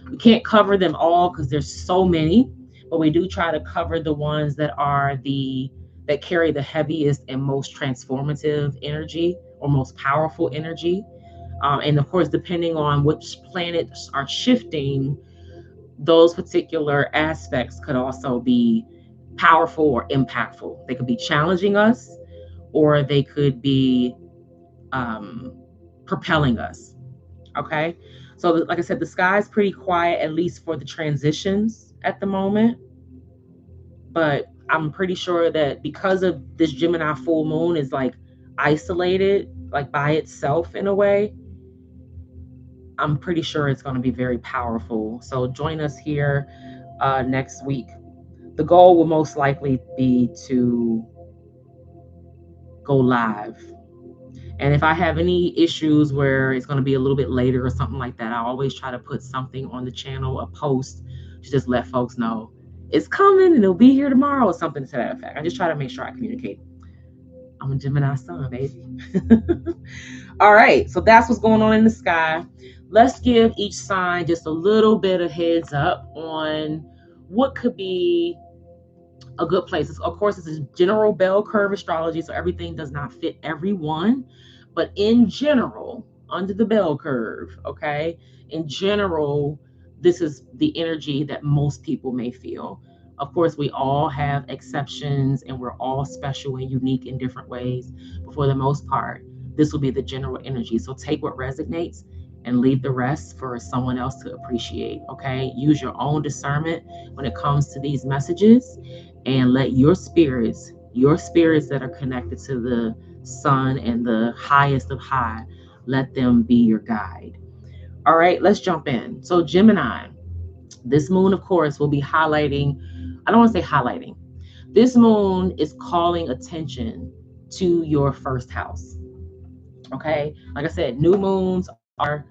We can't cover them all because there's so many, but we do try to cover the ones that carry the heaviest and most transformative energy or most powerful energy. And of course, depending on which planets are shifting, those particular aspects could also be powerful or impactful. They could be challenging us, or they could be propelling us. Okay. So like I said, the sky is pretty quiet, at least for the transitions at the moment. But I'm pretty sure that because of this Gemini full moon is like isolated, like by itself in a way, I'm pretty sure it's going to be very powerful. So join us here next week. The goal will most likely be to go live. And if I have any issues where it's going to be a little bit later or something like that, I always try to put something on the channel, a post, to just let folks know it's coming and it'll be here tomorrow or something to that effect. I just try to make sure I communicate. I'm a Gemini sun, baby. All right, so that's what's going on in the sky. Let's give each sign just a little bit of heads up on what could be a good place. Of course, it's a general bell curve astrology, so everything does not fit everyone. But in general, under the bell curve, okay, in general, this is the energy that most people may feel. Of course, we all have exceptions and we're all special and unique in different ways. But for the most part, this will be the general energy. So take what resonates and leave the rest for someone else to appreciate, okay? Use your own discernment when it comes to these messages, and let your spirits that are connected to the sun and the highest of high, let them be your guide. All right, let's jump in. So Gemini, this moon, of course, will be highlighting, I don't want to say highlighting, this moon is calling attention to your first house. Okay, like I said, new moons are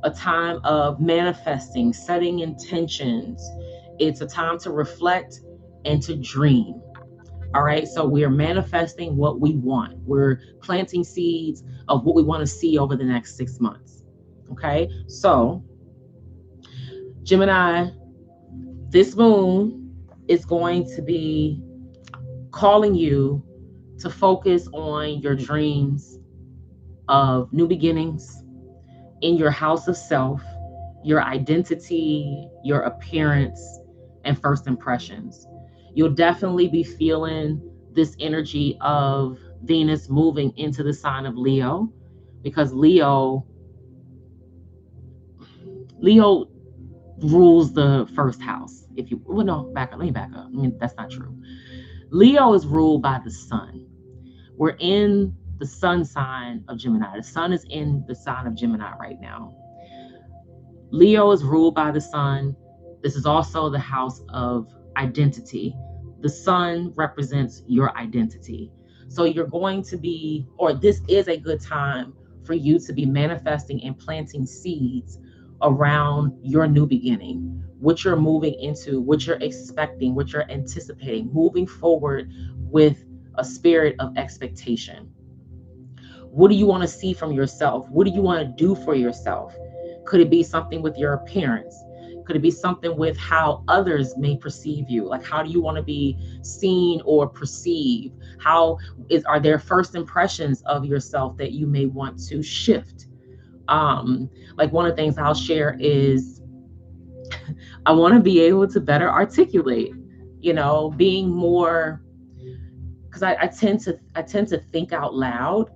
a time of manifesting, setting intentions. It's a time to reflect and to dream. All right, so we're manifesting what we want. We're planting seeds of what we want to see over the next 6 months. Okay, so Gemini, this moon is going to be calling you to focus on your dreams of new beginnings in your house of self, your identity, your appearance, and first impressions. You'll definitely be feeling this energy of Venus moving into the sign of Leo, because Leo rules the first house. If you, well, no, back up. Let me back up. I mean, that's not true. Leo is ruled by the sun. We're in the sun sign of Gemini. The sun is in the sign of Gemini right now. Leo is ruled by the sun. This is also the house of identity. The sun represents your identity. So you're going to be, or this is a good time for you to be manifesting and planting seeds around your new beginning, what you're moving into, what you're expecting, what you're anticipating, moving forward with a spirit of expectation. What do you want to see from yourself? What do you want to do for yourself? Could it be something with your appearance? Could it be something with how others may perceive you? Like, how do you want to be seen or perceived? Are there first impressions of yourself that you may want to shift? Like, one of the things I'll share is I want to be able to better articulate, being more, because I tend to think out loud,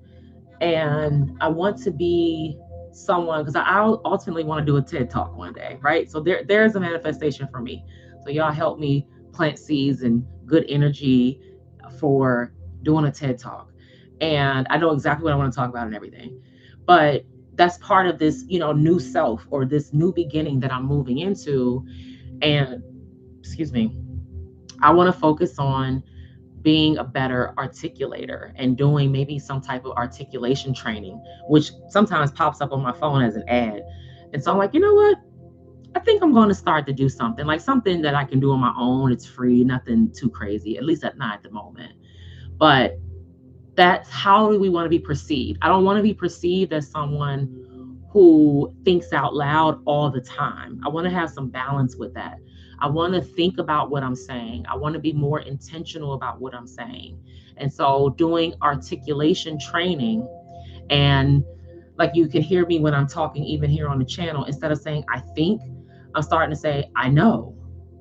and I want to be someone, because I ultimately want to do a TED Talk one day, right? So there's a manifestation for me. So y'all help me plant seeds and good energy for doing a TED Talk. And I know exactly what I want to talk about and everything. But that's part of this, new self, or this new beginning that I'm moving into. And excuse me, I want to focus on being a better articulator and doing maybe some type of articulation training, which sometimes pops up on my phone as an ad. And so I'm like, you know what? I think I'm going to start to do something that I can do on my own. It's free, nothing too crazy, at least not at the moment. But that's how we want to be perceived. I don't want to be perceived as someone who thinks out loud all the time. I want to have some balance with that. I want to think about what I'm saying. I want to be more intentional about what I'm saying. And so doing articulation training, and like, you can hear me when I'm talking, even here on the channel, instead of saying I think, I'm starting to say I know,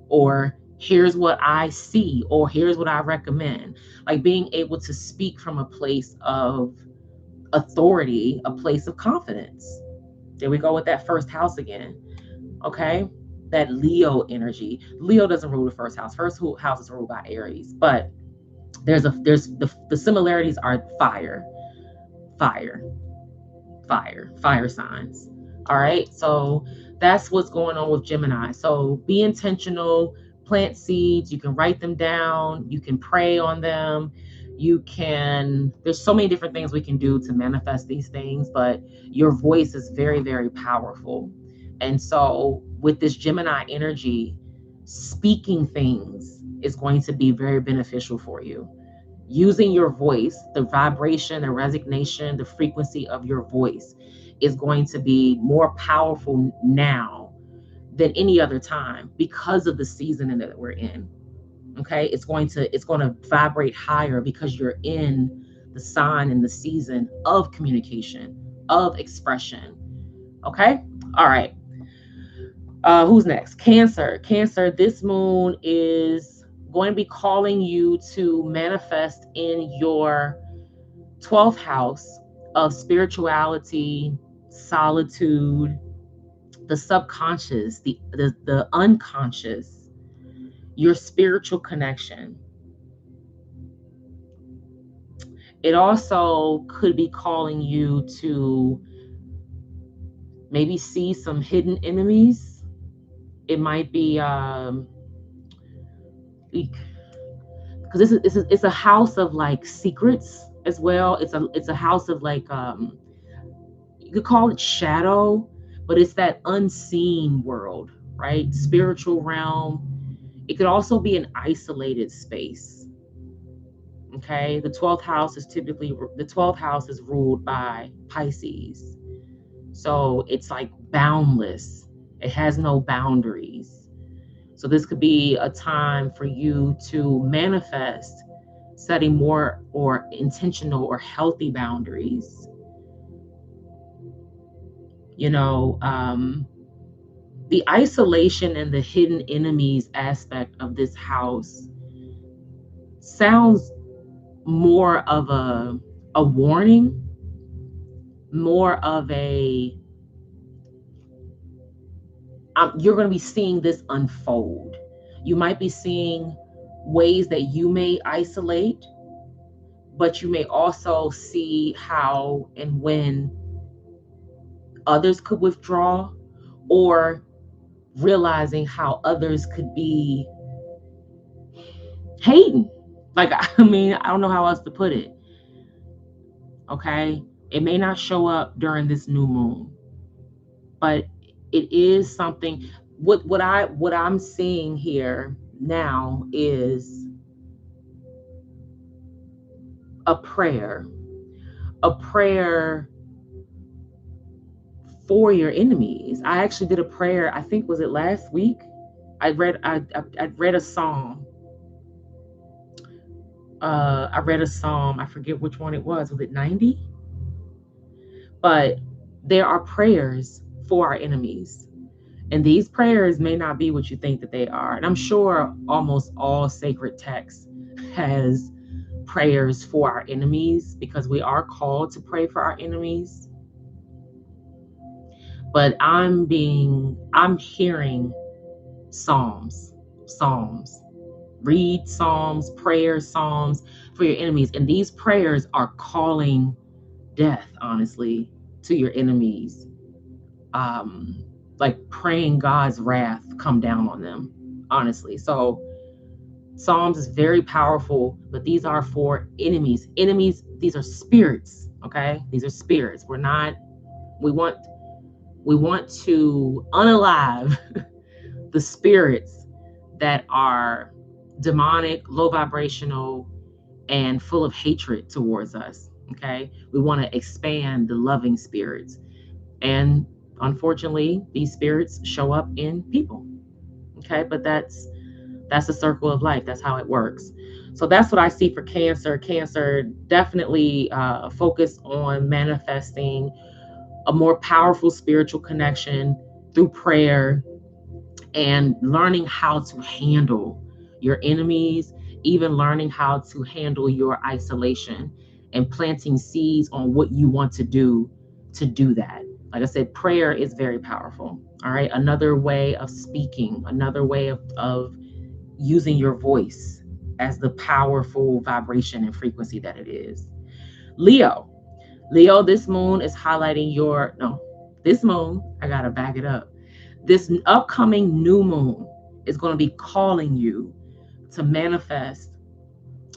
or here's what I see, or here's what I recommend. Like, being able to speak from a place of authority, a place of confidence. There we go with that first house again. Okay, that Leo energy. Leo doesn't rule the first house. First house is ruled by Aries, but the similarities are fire signs. All right, so that's what's going on with Gemini. So be intentional, plant seeds. You can write them down, you can pray on them, there's so many different things we can do to manifest these things, but your voice is very, very powerful. And so with this Gemini energy, speaking things is going to be very beneficial for you. Using your voice, the vibration, the resonation, the frequency of your voice is going to be more powerful now than any other time because of the season that we're in. Okay, it's going to vibrate higher because you're in the sign and the season of communication, of expression. Okay, all right. Who's next? Cancer, this moon is going to be calling you to manifest in your 12th house of spirituality, solitude, the subconscious, the unconscious, your spiritual connection. It also could be calling you to maybe see some hidden enemies. It might be because it's a house of like secrets as well. It's a house of like you could call it shadow, but it's that unseen world, right? Spiritual realm. It could also be an isolated space. Okay, the 12th house is ruled by Pisces. So it's like boundless. It has no boundaries. So this could be a time for you to manifest setting more or intentional or healthy boundaries. You know, the isolation and the hidden enemies aspect of this house sounds more of a warning, more of a you're going to be seeing this unfold. You might be seeing ways that you may isolate, but you may also see how and when others could withdraw, or realizing how others could be hating. Like, I mean, I don't know how else to put it. Okay. It may not show up during this new moon, but it is something. What I'm seeing here now is a prayer, a prayer for your enemies. I actually did a prayer. I think, was it last week? I read a psalm. I read a psalm. I forget which one it was. Was it 90? But there are prayers for our enemies. And these prayers may not be what you think that they are. And I'm sure almost all sacred text has prayers for our enemies because we are called to pray for our enemies. But I'm hearing psalms. Read psalms, prayers, psalms for your enemies. And these prayers are calling death, honestly, to your enemies. Like praying God's wrath come down on them, honestly. So Psalms is very powerful, but these are for enemies. Enemies, these are spirits, okay? These are spirits. We want to unalive the spirits that are demonic, low vibrational, and full of hatred towards us, okay? We want to expand the loving spirits. And unfortunately, these spirits show up in people, okay? But that's a circle of life. That's how it works. So that's what I see for Cancer. Cancer, definitely focus on manifesting a more powerful spiritual connection through prayer and learning how to handle your enemies, even learning how to handle your isolation and planting seeds on what you want to do that. Like I said, prayer is very powerful. All right. Another way of speaking, another way of using your voice as the powerful vibration and frequency that it is. Leo, this moon is highlighting this moon, I gotta back it up. This upcoming new moon is going to be calling you to manifest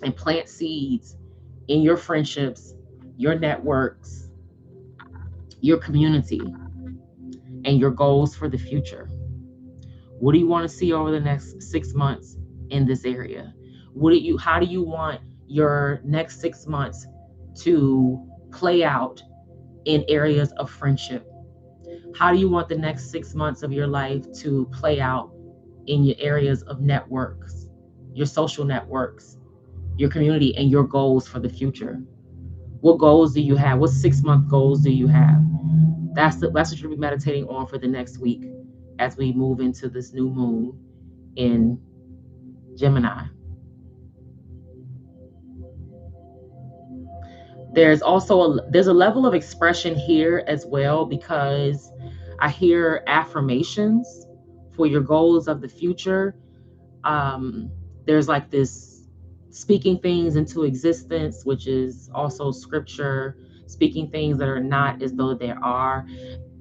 and plant seeds in your friendships, your networks, your community, and your goals for the future. What do you want to see over the next 6 months in this area? How do you want your next 6 months to play out in areas of friendship? How do you want the next 6 months of your life to play out in your areas of networks, your social networks, your community, and your goals for the future? What goals do you have? What 6-month goals do you have? That's what you'll be meditating on for the next week as we move into this new moon in Gemini. There's a level of expression here as well, because I hear affirmations for your goals of the future. There's like this speaking things into existence, which is also scripture, speaking things that are not as though they are.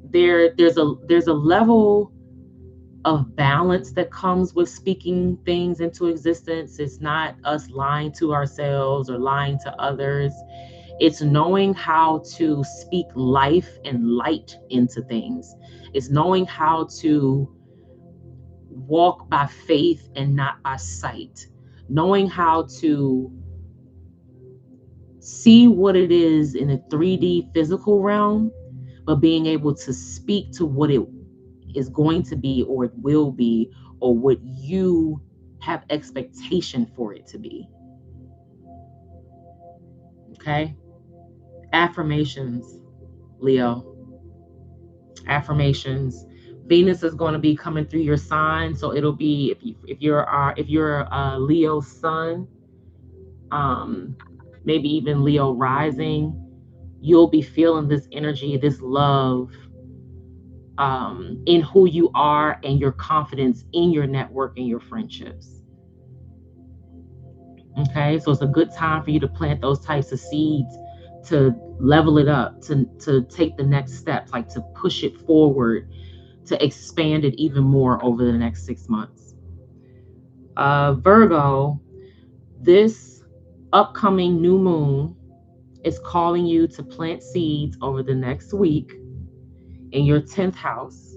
There's a level of balance that comes with speaking things into existence. It's not us lying to ourselves or lying to others. It's knowing how to speak life and light into things. It's knowing how to walk by faith and not by sight. Knowing how to see what it is in a 3D physical realm, but being able to speak to what it is going to be, or it will be, or what you have expectation for it to be. Okay? Affirmations, Leo. Affirmations. Venus is going to be coming through your sign, so it'll be if you're a Leo sun, maybe even Leo rising, you'll be feeling this energy, this love, in who you are and your confidence in your network and your friendships. Okay, so it's a good time for you to plant those types of seeds, to level it up, to take the next steps, like to push it forward, to expand it even more over the next 6 months. Virgo, this upcoming new moon is calling you to plant seeds over the next week in your 10th house.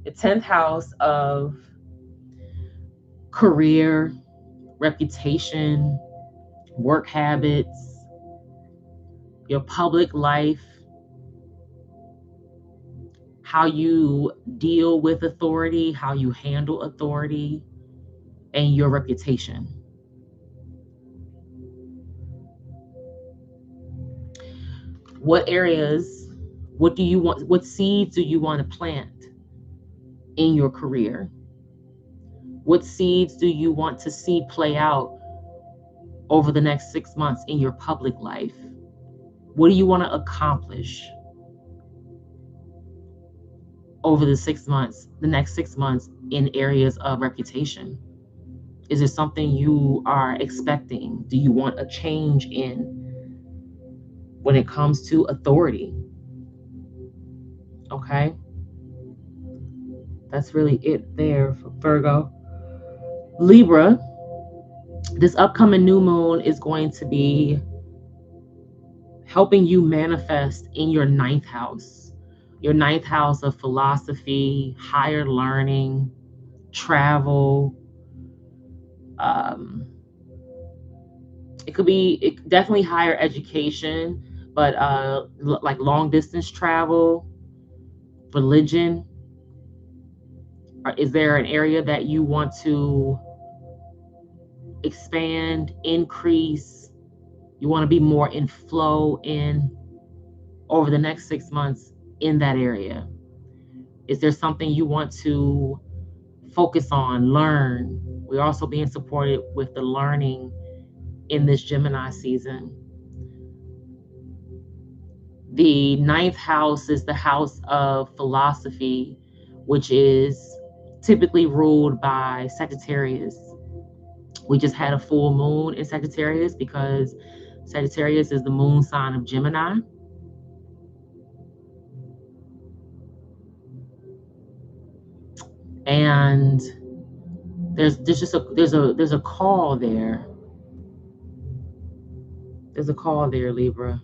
The 10th house of career, reputation, work habits, your public life, how you deal with authority, how you handle authority, and your reputation. What areas, what seeds do you want to plant in your career? What seeds do you want to see play out over the next 6 months in your public life? What do you want to accomplish over the next 6 months in areas of reputation? Is there something you are expecting? Do you want a change in when it comes to authority? Okay. That's really it there for Virgo. Libra, this upcoming new moon is going to be helping you manifest in your 9th house. Your 9th house of philosophy, higher learning, travel. It could be definitely higher education, but like long distance travel, religion. Is there an area that you want to expand, increase? You want to be more in flow in over the next 6 months in that area? Is there something you want to focus on, learn? We're also being supported with the learning in this Gemini season. The 9th house is the house of philosophy, which is typically ruled by Sagittarius. We just had a full moon in Sagittarius because Sagittarius is the moon sign of Gemini. And there's a call there. There's a call there, Libra.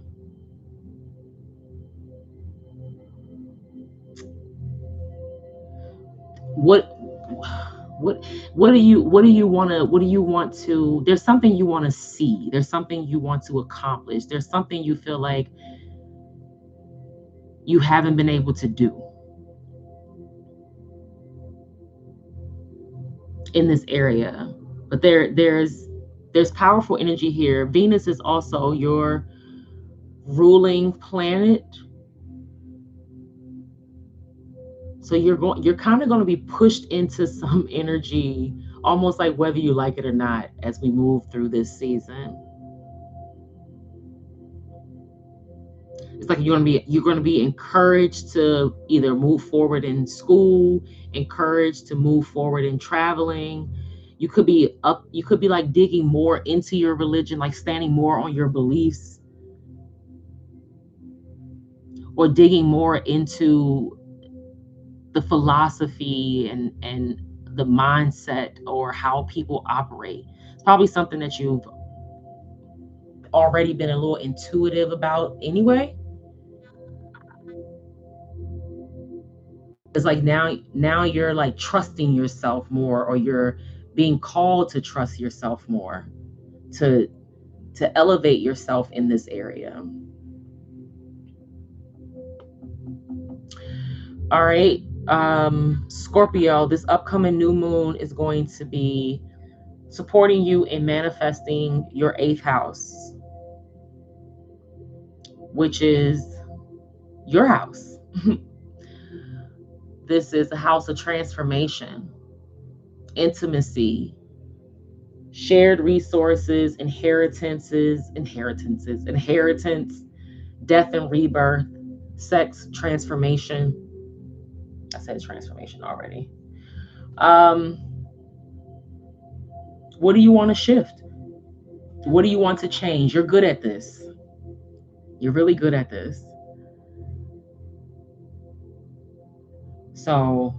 What do you want to, there's something you want to see, there's something you want to accomplish, there's something you feel like you haven't been able to do in this area. But there's powerful energy here. Venus is also your ruling planet. So you're kind of going to be pushed into some energy, almost like whether you like it or not, as we move through this season. It's like you're going to be encouraged to either move forward in school, encouraged to move forward in traveling. You could be like digging more into your religion, like standing more on your beliefs, or digging more into the philosophy and the mindset or how people operate. It's probably something that you've already been a little intuitive about anyway. It's like now you're like trusting yourself more, or you're being called to trust yourself more, to elevate yourself in this area. All right, Scorpio, this upcoming new moon is going to be supporting you in manifesting your 8th house, which is your house. This is a house of transformation, intimacy, shared resources, inheritance, death and rebirth, sex, transformation. I said transformation already. What do you want to shift? What do you want to change? You're good at this. You're really good at this. So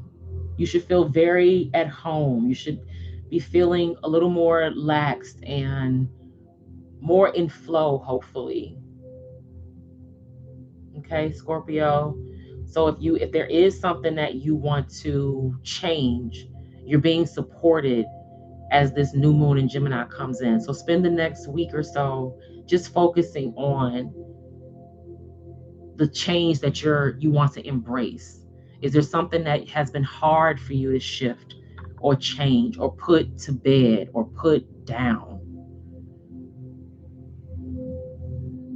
you should feel very at home. You should be feeling a little more laxed and more in flow, hopefully. Okay, Scorpio. So if there is something that you want to change, you're being supported as this new moon in Gemini comes in. So spend the next week or so just focusing on the change that you want to embrace. Is there something that has been hard for you to shift or change or put to bed or put down?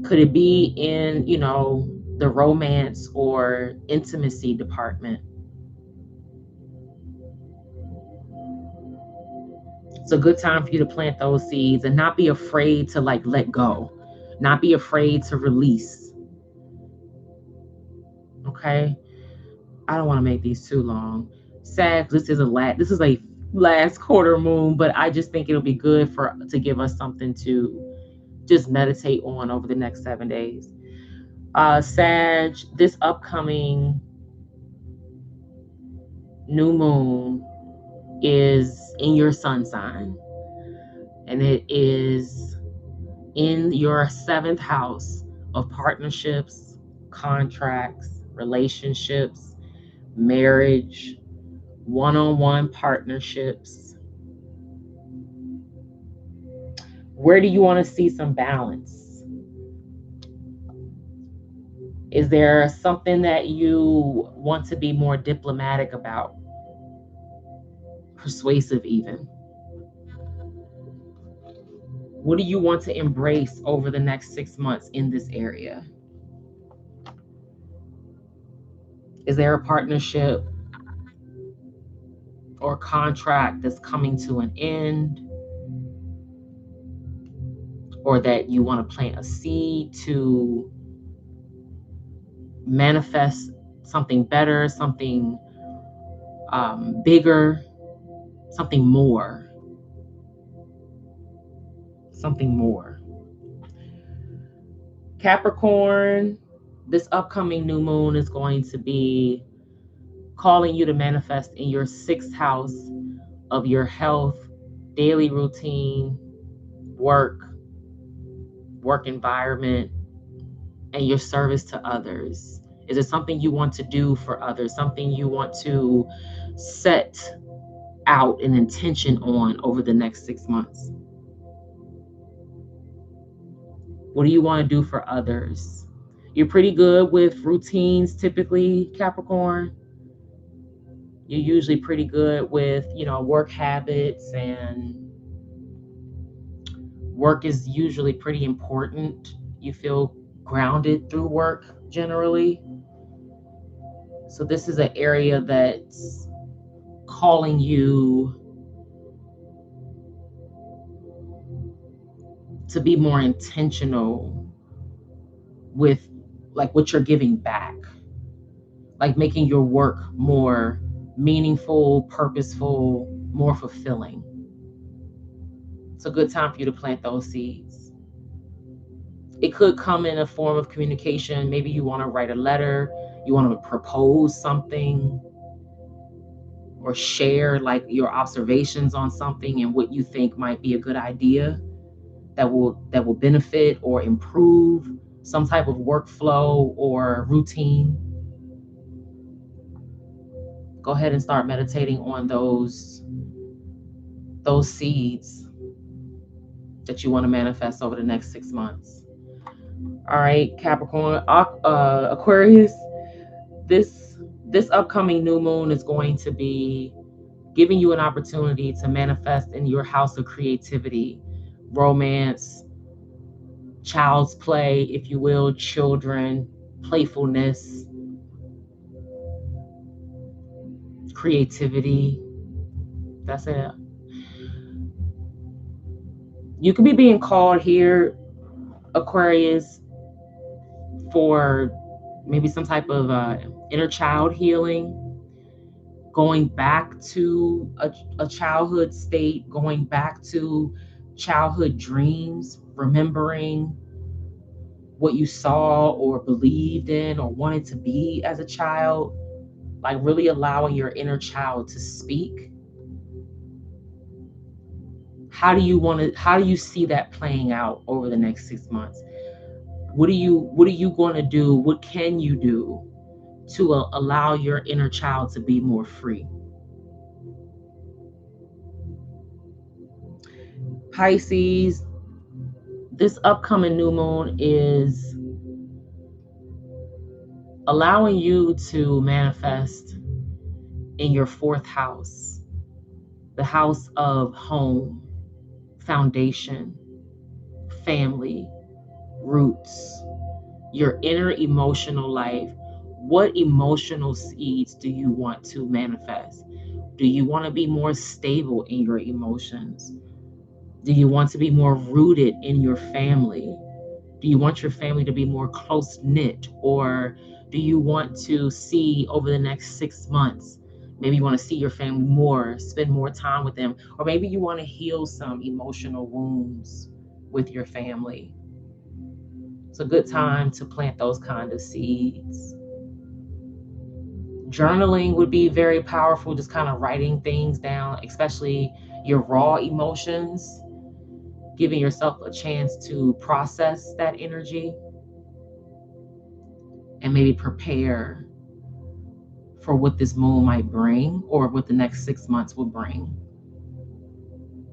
Could it be in, the romance or intimacy department? It's a good time for you to plant those seeds and not be afraid to like let go, not be afraid to release. Okay, I don't want to make these too long. Sag, this is a last quarter moon, but I just think it'll be good to give us something to just meditate on over the next 7 days. Sag, this upcoming new moon is in your sun sign, and it is in your 7th house of partnerships, contracts, relationships, marriage, one-on-one partnerships. Where do you want to see some balance? Is there something that you want to be more diplomatic about? Persuasive even? What do you want to embrace over the next 6 months in this area? Is there a partnership or contract that's coming to an end? Or that you want to plant a seed to manifest something better, something bigger, something more? Capricorn, this upcoming new moon is going to be calling you to manifest in your 6th house of your health, daily routine, work environment, and your service to others. Is it something you want to do for others? Something you want to set out an intention on over the next 6 months? What do you want to do for others? You're pretty good with routines typically, Capricorn. You're usually pretty good with, work habits, and work is usually pretty important. You feel grounded through work generally. So this is an area that's calling you to be more intentional with like what you're giving back, like making your work more meaningful, purposeful, more fulfilling. It's a good time for you to plant those seeds. It could come in a form of communication. Maybe you want to write a letter, you want to propose something, or share like your observations on something and what you think might be a good idea that will benefit or improve some type of workflow or routine. Go ahead and start meditating on those seeds that you want to manifest over the next 6 months. All right, Capricorn, Aquarius, this upcoming new moon is going to be giving you an opportunity to manifest in your house of creativity, romance, child's play, if you will, children, playfulness, creativity. That's it. You could be being called here, Aquarius, for maybe some type of inner child healing, going back to a childhood state, going back to childhood dreams, remembering what you saw or believed in or wanted to be as a child, like really allowing your inner child to speak. How do you see that playing out over the next 6 months? What are you going to do? What can you do to allow your inner child to be more free? Pisces, this upcoming new moon is allowing you to manifest in your 4th house, the house of home, foundation, family, roots, your inner emotional life. What emotional seeds do you want to manifest? Do you want to be more stable in your emotions? Do you want to be more rooted in your family? Do you want your family to be more close-knit? Or do you want to see over the next 6 months, maybe you want to see your family more, spend more time with them, or maybe you want to heal some emotional wounds with your family? It's a good time to plant those kind of seeds. Journaling would be very powerful, just kind of writing things down, especially your raw emotions, giving yourself a chance to process that energy and maybe prepare for what this moon might bring or what the next 6 months will bring.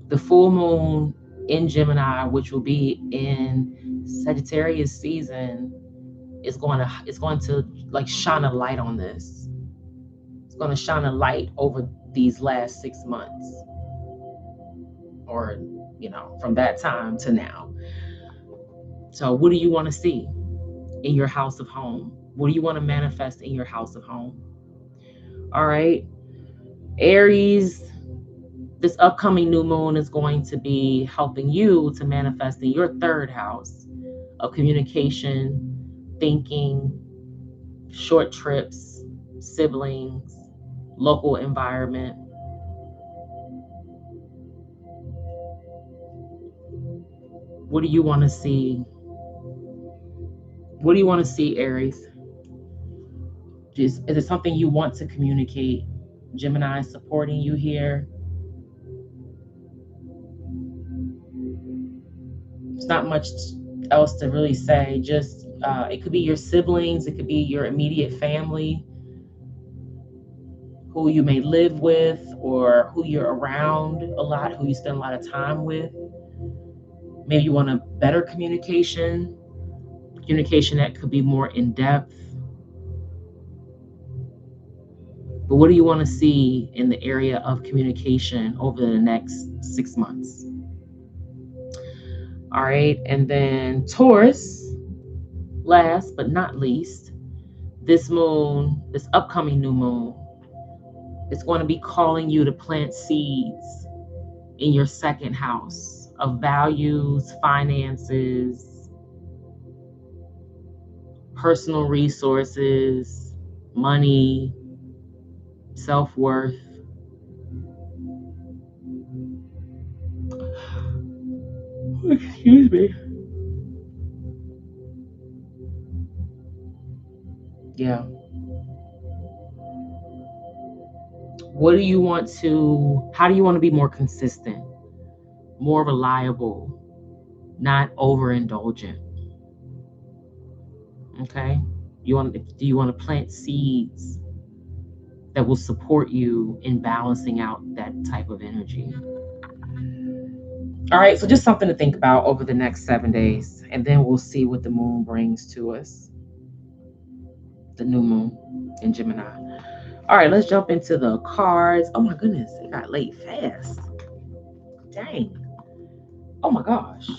The full moon in Gemini, which will be in Sagittarius season, is going to like shine a light on this. It's going to shine a light over these last 6 months, or from that time to now. So what do you want to see in your house of home? What do you want to manifest in your house of home? All right, Aries, this upcoming new moon is going to be helping you to manifest in your 3rd house of communication, thinking, short trips, siblings, local environment. What do you want to see? What do you want to see, Aries? Is it something you want to communicate? Gemini is supporting you here. There's not much else to really say. Just it could be your siblings, it could be your immediate family who you may live with or who you're around a lot, who you spend a lot of time with. Maybe you want a better communication that could be more in depth. But what do you want to see in the area of communication over the next 6 months? All right. And then Taurus, last but not least, this upcoming new moon, it's going to be calling you to plant seeds in your second house of values, finances, personal resources, money, self-worth. Excuse me. Yeah. How do you want to be more consistent, more reliable, not overindulgent? Okay. Do you want to plant seeds that will support you in balancing out that type of energy? All right, so just something to think about over the next 7 days, and then we'll see what the moon brings to us. The new moon in Gemini. All right, let's jump into the cards. Oh my goodness, it got late fast. Dang. Oh my gosh.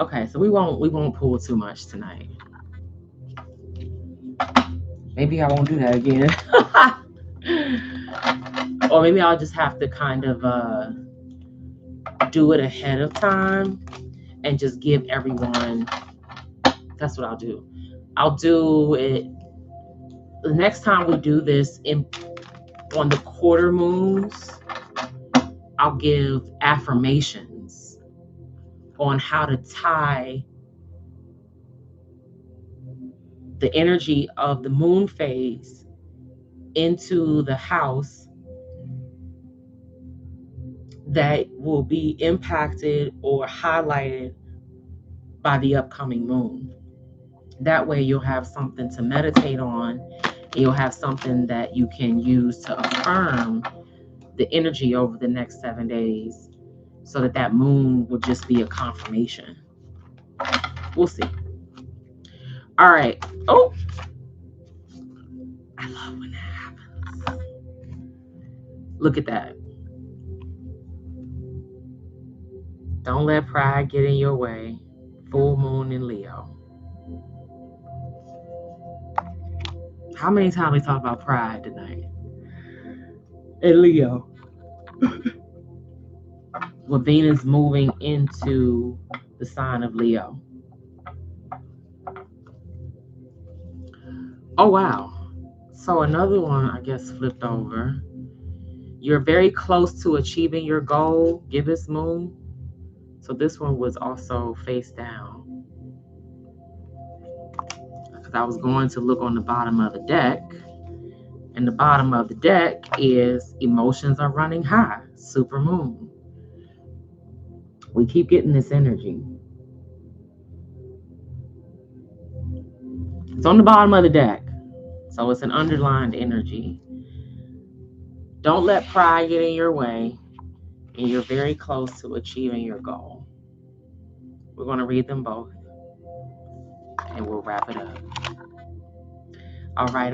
Okay, so we won't pull too much tonight. Maybe I won't do that again. Or maybe I'll just have to kind of do it ahead of time and just give everyone. That's what I'll do. I'll do it the next time we do this on the quarter moons. I'll give affirmations on how to tie the energy of the moon phase into the house that will be impacted or highlighted by the upcoming moon. That way you'll have something to meditate on, and you'll have something that you can use to affirm the energy over the next 7 days, so that moon will just be a confirmation. We'll see. All right. Oh, I love when that happens. Look at that. Don't let pride get in your way. Full moon in Leo. How many times we talk about pride tonight? In Leo. With Venus moving into the sign of Leo. Oh, wow. So another one, I guess, flipped over. You're very close to achieving your goal, Gibbous Moon. So this one was also face down. Because I was going to look on the bottom of the deck. And the bottom of the deck is emotions are running high, super moon. We keep getting this energy. It's on the bottom of the deck. So it's an underlined energy. Don't let pride get in your way. And you're very close to achieving your goal. We're going to read them both. And we'll wrap it up. All right.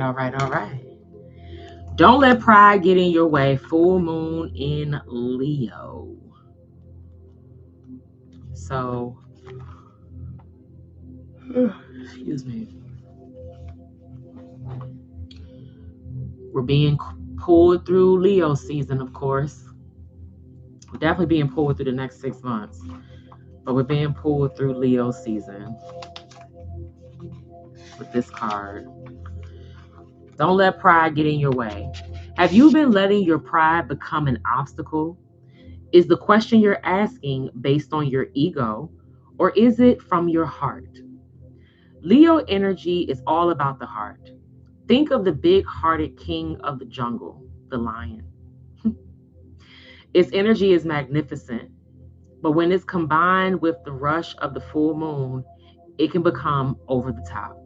Don't let pride get in your way. Full moon in Leo. So, excuse me. We're being pulled through Leo season, of course. We're definitely being pulled through the next 6 months. But we're being pulled through Leo season with this card. Don't let pride get in your way. Have you been letting your pride become an obstacle? Is the question you're asking based on your ego, or is it from your heart? Leo energy is all about the heart. Think of the big-hearted king of the jungle, the lion. Its energy is magnificent, but when it's combined with the rush of the full moon, it can become over the top.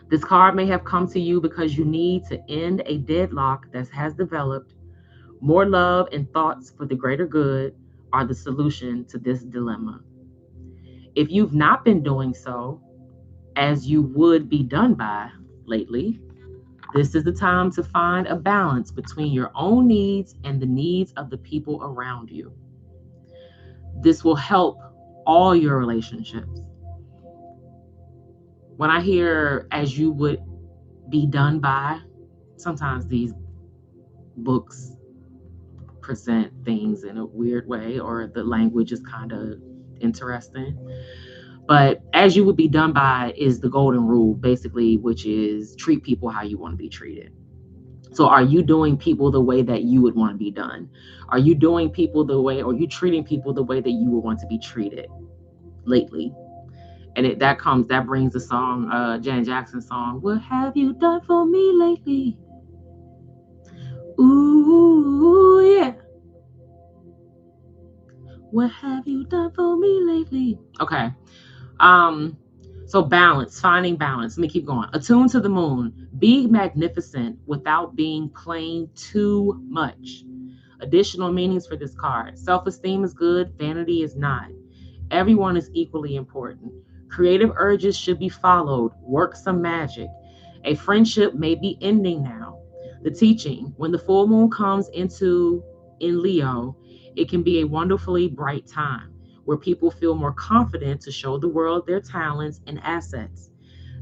This card may have come to you because you need to end a deadlock that has developed. More love and thoughts for the greater good are the solution to this dilemma. If you've not been doing so, as you would be done by lately, this is the time to find a balance between your own needs and the needs of the people around you. This will help all your relationships. When I hear as you would be done by, sometimes these books present things in a weird way or the language is kind of interesting. But as you would be done by is the golden rule, basically, which is treat people how you want to be treated. So are you doing people the way that you would want to be done? Are you doing people the way, or are you treating people the way that you would want to be treated lately? And that brings the song, Janet Jackson's song, "What have you done for me lately?" Ooh, yeah. What have you done for me lately? Okay. So balance, finding balance. Let me keep going. Attune to the moon. Be magnificent without being plain too much. Additional meanings for this card. Self-esteem is good, vanity is not. Everyone is equally important. Creative urges should be followed. Work some magic. A friendship may be ending now. The teaching, when the full moon comes in Leo, it can be a wonderfully bright time where people feel more confident to show the world their talents and assets.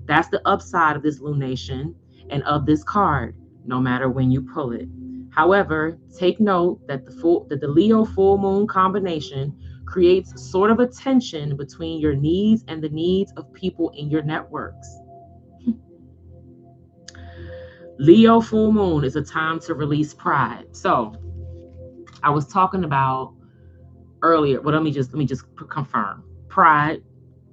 That's the upside of this lunation and of this card, no matter when you pull it. However, take note that the Leo full moon combination creates sort of a tension between your needs and the needs of people in your networks. Leo full moon is a time to release pride. So, I was talking about earlier. Well, let me just confirm. Pride,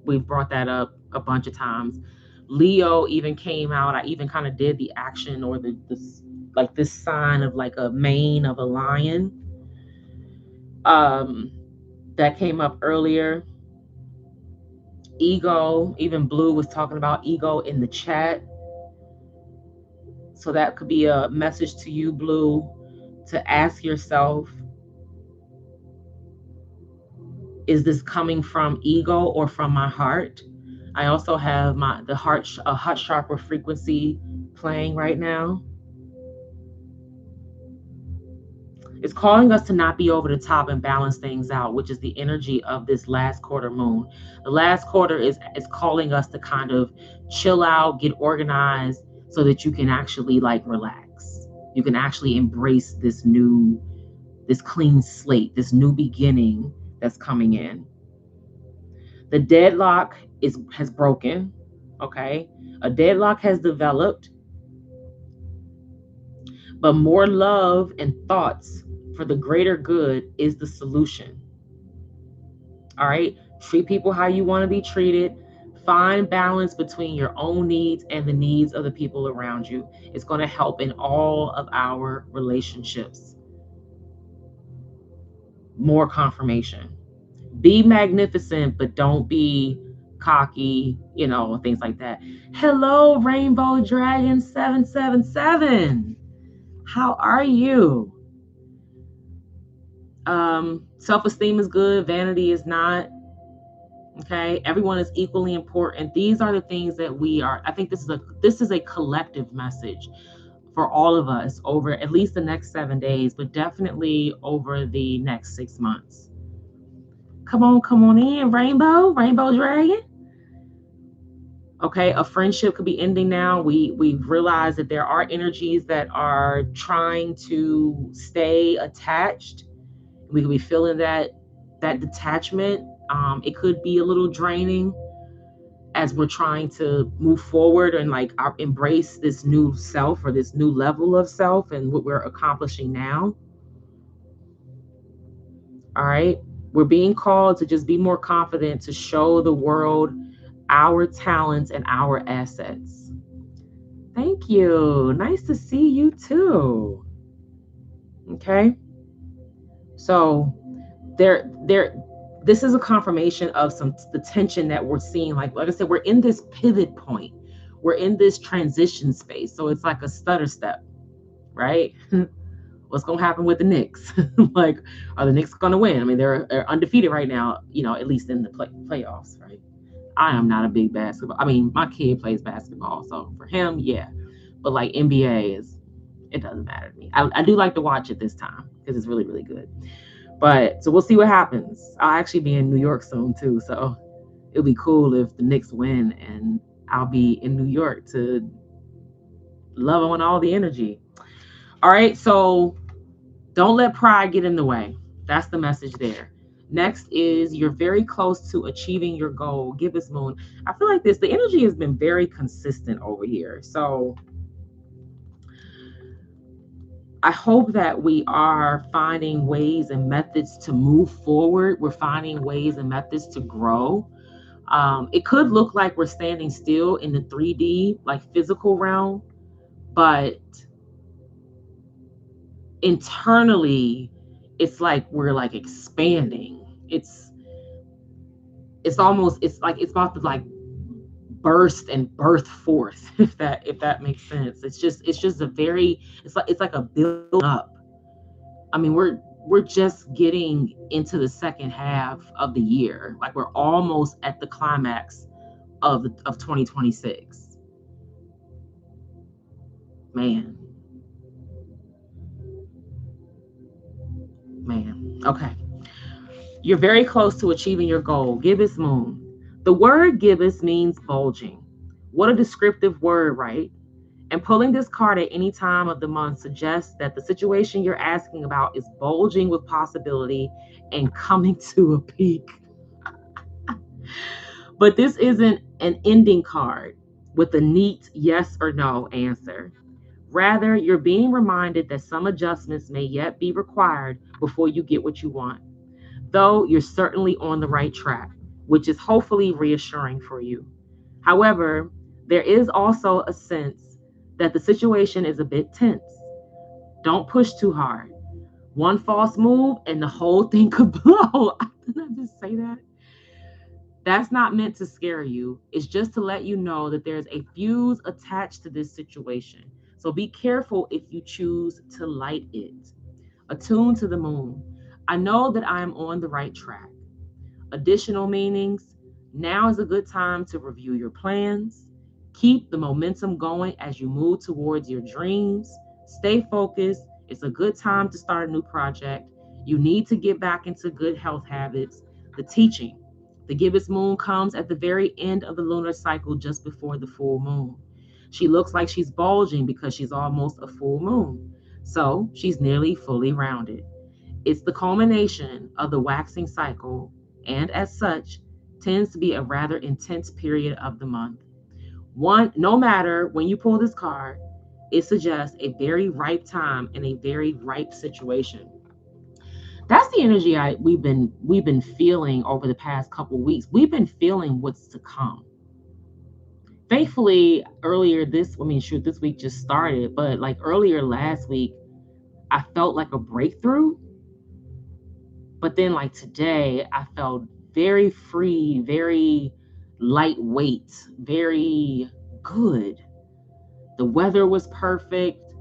we've brought that up a bunch of times. Leo even came out. I even kind of did the action or this sign of like a mane of a lion. That came up earlier. Ego, even Blue was talking about ego in the chat. So that could be a message to you, Blue, to ask yourself, is this coming from ego or from my heart? I also have a heart chakra frequency playing right now. It's calling us to not be over the top and balance things out, which is the energy of this last quarter moon. The last quarter is calling us to kind of chill out, get organized, so that you can actually like relax. You can actually embrace this clean slate, this new beginning that's coming in. The deadlock has broken, okay? A deadlock has developed, but more love and thoughts for the greater good is the solution. All right? Treat people how you want to be treated. Find balance between your own needs and the needs of the people around you. It's going to help in all of our relationships. More confirmation. Be magnificent, but don't be cocky, things like that. Hello, Rainbow Dragon 777. How are you? Self-esteem is good, vanity is not. Okay, everyone is equally important. These are the things that we are. I think this is a collective message for all of us over at least the next 7 days, but definitely over the next 6 months. Come on in, Rainbow Dragon. Okay, a friendship could be ending now. We've realized that there are energies that are trying to stay attached. We could be feeling that detachment. It could be a little draining as we're trying to move forward and embrace this new self or this new level of self and what we're accomplishing now. All right. We're being called to just be more confident, to show the world our talents and our assets. Thank you. Nice to see you too. Okay. So this is a confirmation of the tension that we're seeing. Like I said, we're in this pivot point we're in this transition space. So it's like a stutter step, right? What's going to happen with the Knicks? Like, are the Knicks going to win? I mean, they're undefeated right now, at least in the playoffs, right? I am not a big basketball. I mean, my kid plays basketball, so for him, yeah. But like NBA it doesn't matter to me. I do like to watch it this time because it's really, really good. But so we'll see what happens. I'll actually be in New York soon too, so it'll be cool if the Knicks win and I'll be in New York to love on all the energy. All right, so don't let pride get in the way. That's the message there. Next is you're very close to achieving your goal. Gibbous moon. I feel like the energy has been very consistent over here. So I hope that we are finding ways and methods to move forward. We're finding ways and methods to grow. It could look like we're standing still in the 3D, like physical realm, but internally, it's like we're like expanding. It's almost, it's like it's about to like burst and birth forth, if that makes sense. It's just it's like a build up. I mean, we're just getting into the second half of the year. Like we're almost at the climax of 2026. Man. Okay. You're very close to achieving your goal. Gibbous moon. The word gibbous means bulging. What a descriptive word, right? And pulling this card at any time of the month suggests that the situation you're asking about is bulging with possibility and coming to a peak. But this isn't an ending card with a neat yes or no answer. Rather, you're being reminded that some adjustments may yet be required before you get what you want, though you're certainly on the right track, which is hopefully reassuring for you. However, there is also a sense that the situation is a bit tense. Don't push too hard. One false move and the whole thing could blow. Didn't I just say that? That's not meant to scare you. It's just to let you know that there's a fuse attached to this situation. So be careful if you choose to light it. Attune to the moon. I know that I am on the right track. Additional meanings. Now is a good time to review your plans. Keep the momentum going as you move towards your dreams. Stay focused. It's a good time to start a new project. You need to get back into good health habits. The teaching. The gibbous moon comes at the very end of the lunar cycle just before the full moon. She looks like she's bulging because she's almost a full moon. So she's nearly fully rounded. It's the culmination of the waxing cycle, and as such, tends to be a rather intense period of the month. No matter when you pull this card, it suggests a very ripe time and a very ripe situation. That's the energy we've been feeling over the past couple of weeks. We've been feeling what's to come. Thankfully, this week just started, but like earlier last week, I felt like a breakthrough. But then like today, I felt very free, very lightweight, very good. The weather was perfect.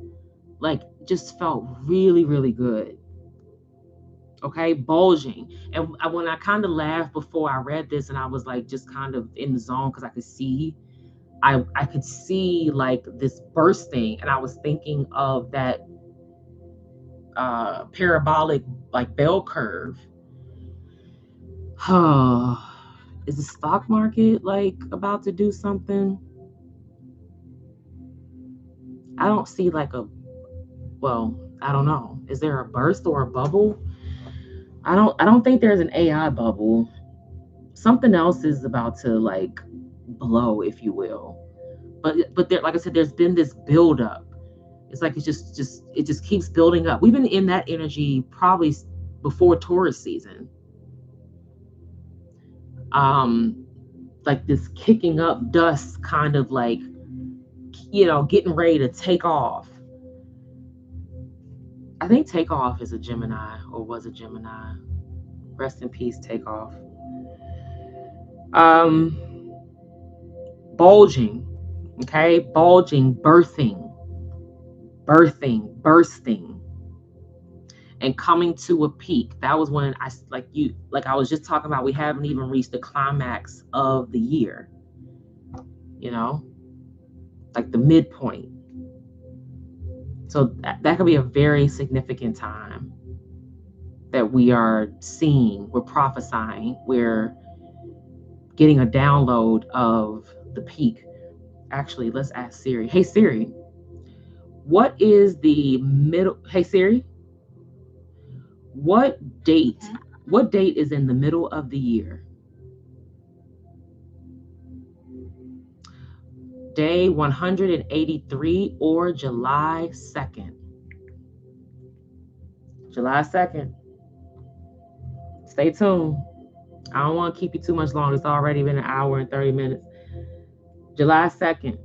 Like just felt really, really good. Okay, bulging. And when I kind of laughed before I read this, and I was like just kind of in the zone because I could see like this bursting, and I was thinking of that parabolic like bell curve. Is the stock market like about to do something? I don't see I don't know. Is there a burst or a bubble? I don't think there's an AI bubble. Something else is about to like blow, if you will. But there, like I said, there's been this buildup. It's like it just keeps building up. We've been in that energy probably before Taurus season. Like this kicking up dust, kind of like getting ready to take off. I think Takeoff is a Gemini, or was a Gemini. Rest in peace, Takeoff. Bulging. Okay, bulging, birthing, bursting, and coming to a peak. That was when I was just talking about, we haven't even reached the climax of the year, like the midpoint. So that could be a very significant time that we are seeing, we're prophesying, we're getting a download of the peak. Actually, let's ask Siri. Hey Siri, what is the middle? Hey Siri, what date is in the middle of the year? Day 183 or July 2nd? July 2nd. Stay tuned. I don't want to keep you too much longer. It's already been an hour and 30 minutes. July 2nd.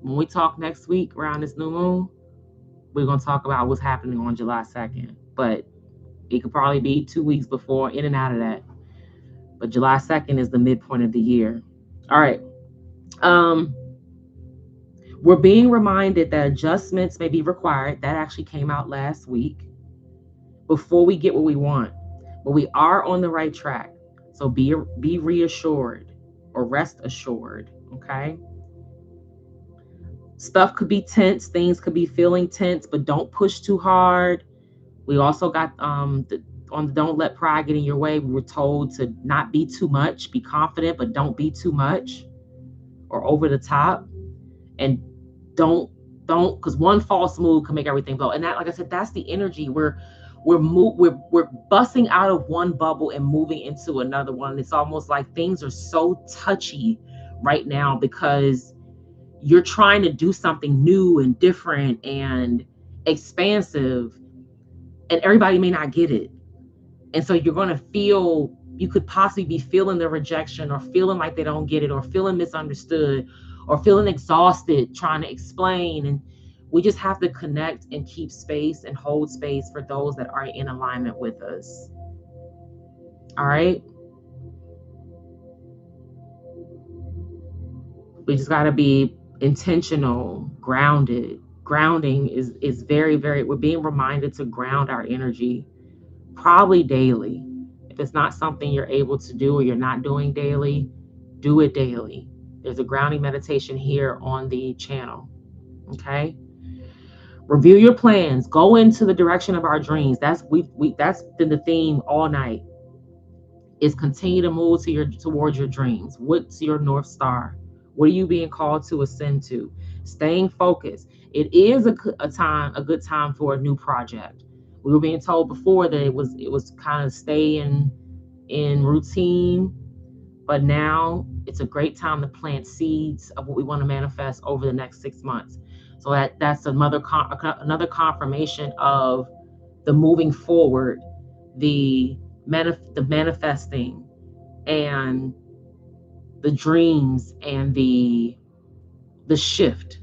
When we talk next week around this new moon, we're going to talk about what's happening on July 2nd. But it could probably be 2 weeks before, in and out of that. But July 2nd is the midpoint of the year. All right. We're being reminded that adjustments may be required. That actually came out last week, before we get what we want. But we are on the right track. So be reassured, or rest assured, okay? Stuff could be tense, things could be feeling tense, but don't push too hard. We also got on the don't let pride get in your way. We were told to not be too much, be confident, but don't be too much or over the top. And don't, because one false move can make everything blow. And that, like I said, that's the energy. We're busting out of one bubble and moving into another one. It's almost like things are so touchy right now because you're trying to do something new and different and expansive, and everybody may not get it. And so you're going to feel, you could possibly be feeling the rejection, or feeling like they don't get it, or feeling misunderstood, or feeling exhausted trying to explain. And we just have to connect and keep space and hold space for those that are in alignment with us. All right. We just got to be intentional, grounded. Grounding is very, very, we're being reminded to ground our energy, probably daily. If it's not something you're able to do, or you're not doing daily, do it daily. There's a grounding meditation here on the channel. Okay. Review your plans. Go into the direction of our dreams. That's been the theme all night. Is continue to move towards your dreams. What's your North Star? What are you being called to ascend to? Staying focused. It is a good time for a new project. We were being told before that it was kind of stay in routine, but now it's a great time to plant seeds of what we want to manifest over the next 6 months. So that's another confirmation of the moving forward, the manifesting, and the dreams, and the shift.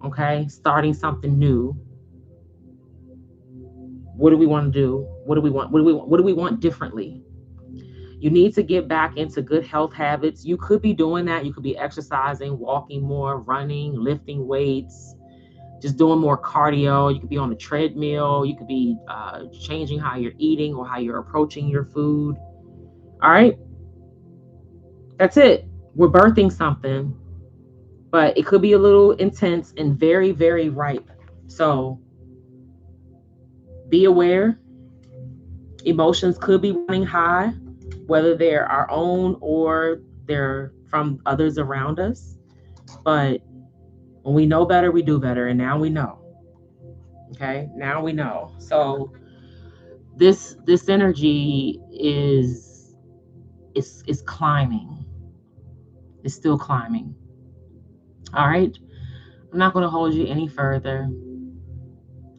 Okay, starting something new. What do we want to do? What do we want? What do we want differently? You need to get back into good health habits. You could be doing that. You could be exercising, walking more, running, lifting weights, just doing more cardio. You could be on the treadmill. You could be changing how you're eating or how you're approaching your food. All right. That's it. We're birthing something, but it could be a little intense and very, very ripe. So be aware. Emotions could be running high, whether they're our own or they're from others around us. But when we know better, we do better. And now we know. Okay, now we know. So this energy is climbing. It's still climbing. All right. I'm not going to hold you any further.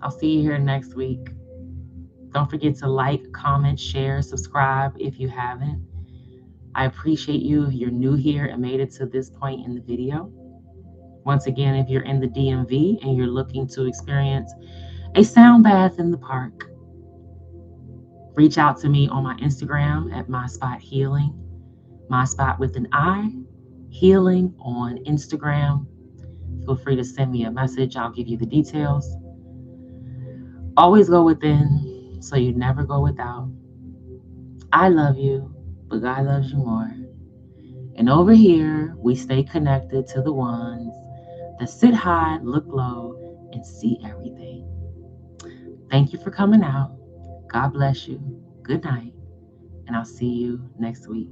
I'll see you here next week. Don't forget to like, comment, share, subscribe if you haven't. I appreciate you if you're new here and made it to this point in the video. Once again, if you're in the DMV and you're looking to experience a sound bath in the park, reach out to me on my Instagram at MiSpot Healing, MiSpot with an I. Healing on Instagram. Feel free to send me a message. I'll give you the details. Always go within so you never go without. I love you, but God loves you more. And over here, we stay connected to the ones that sit high, look low, and see everything. Thank you for coming out. God bless you. Good night. And I'll see you next week.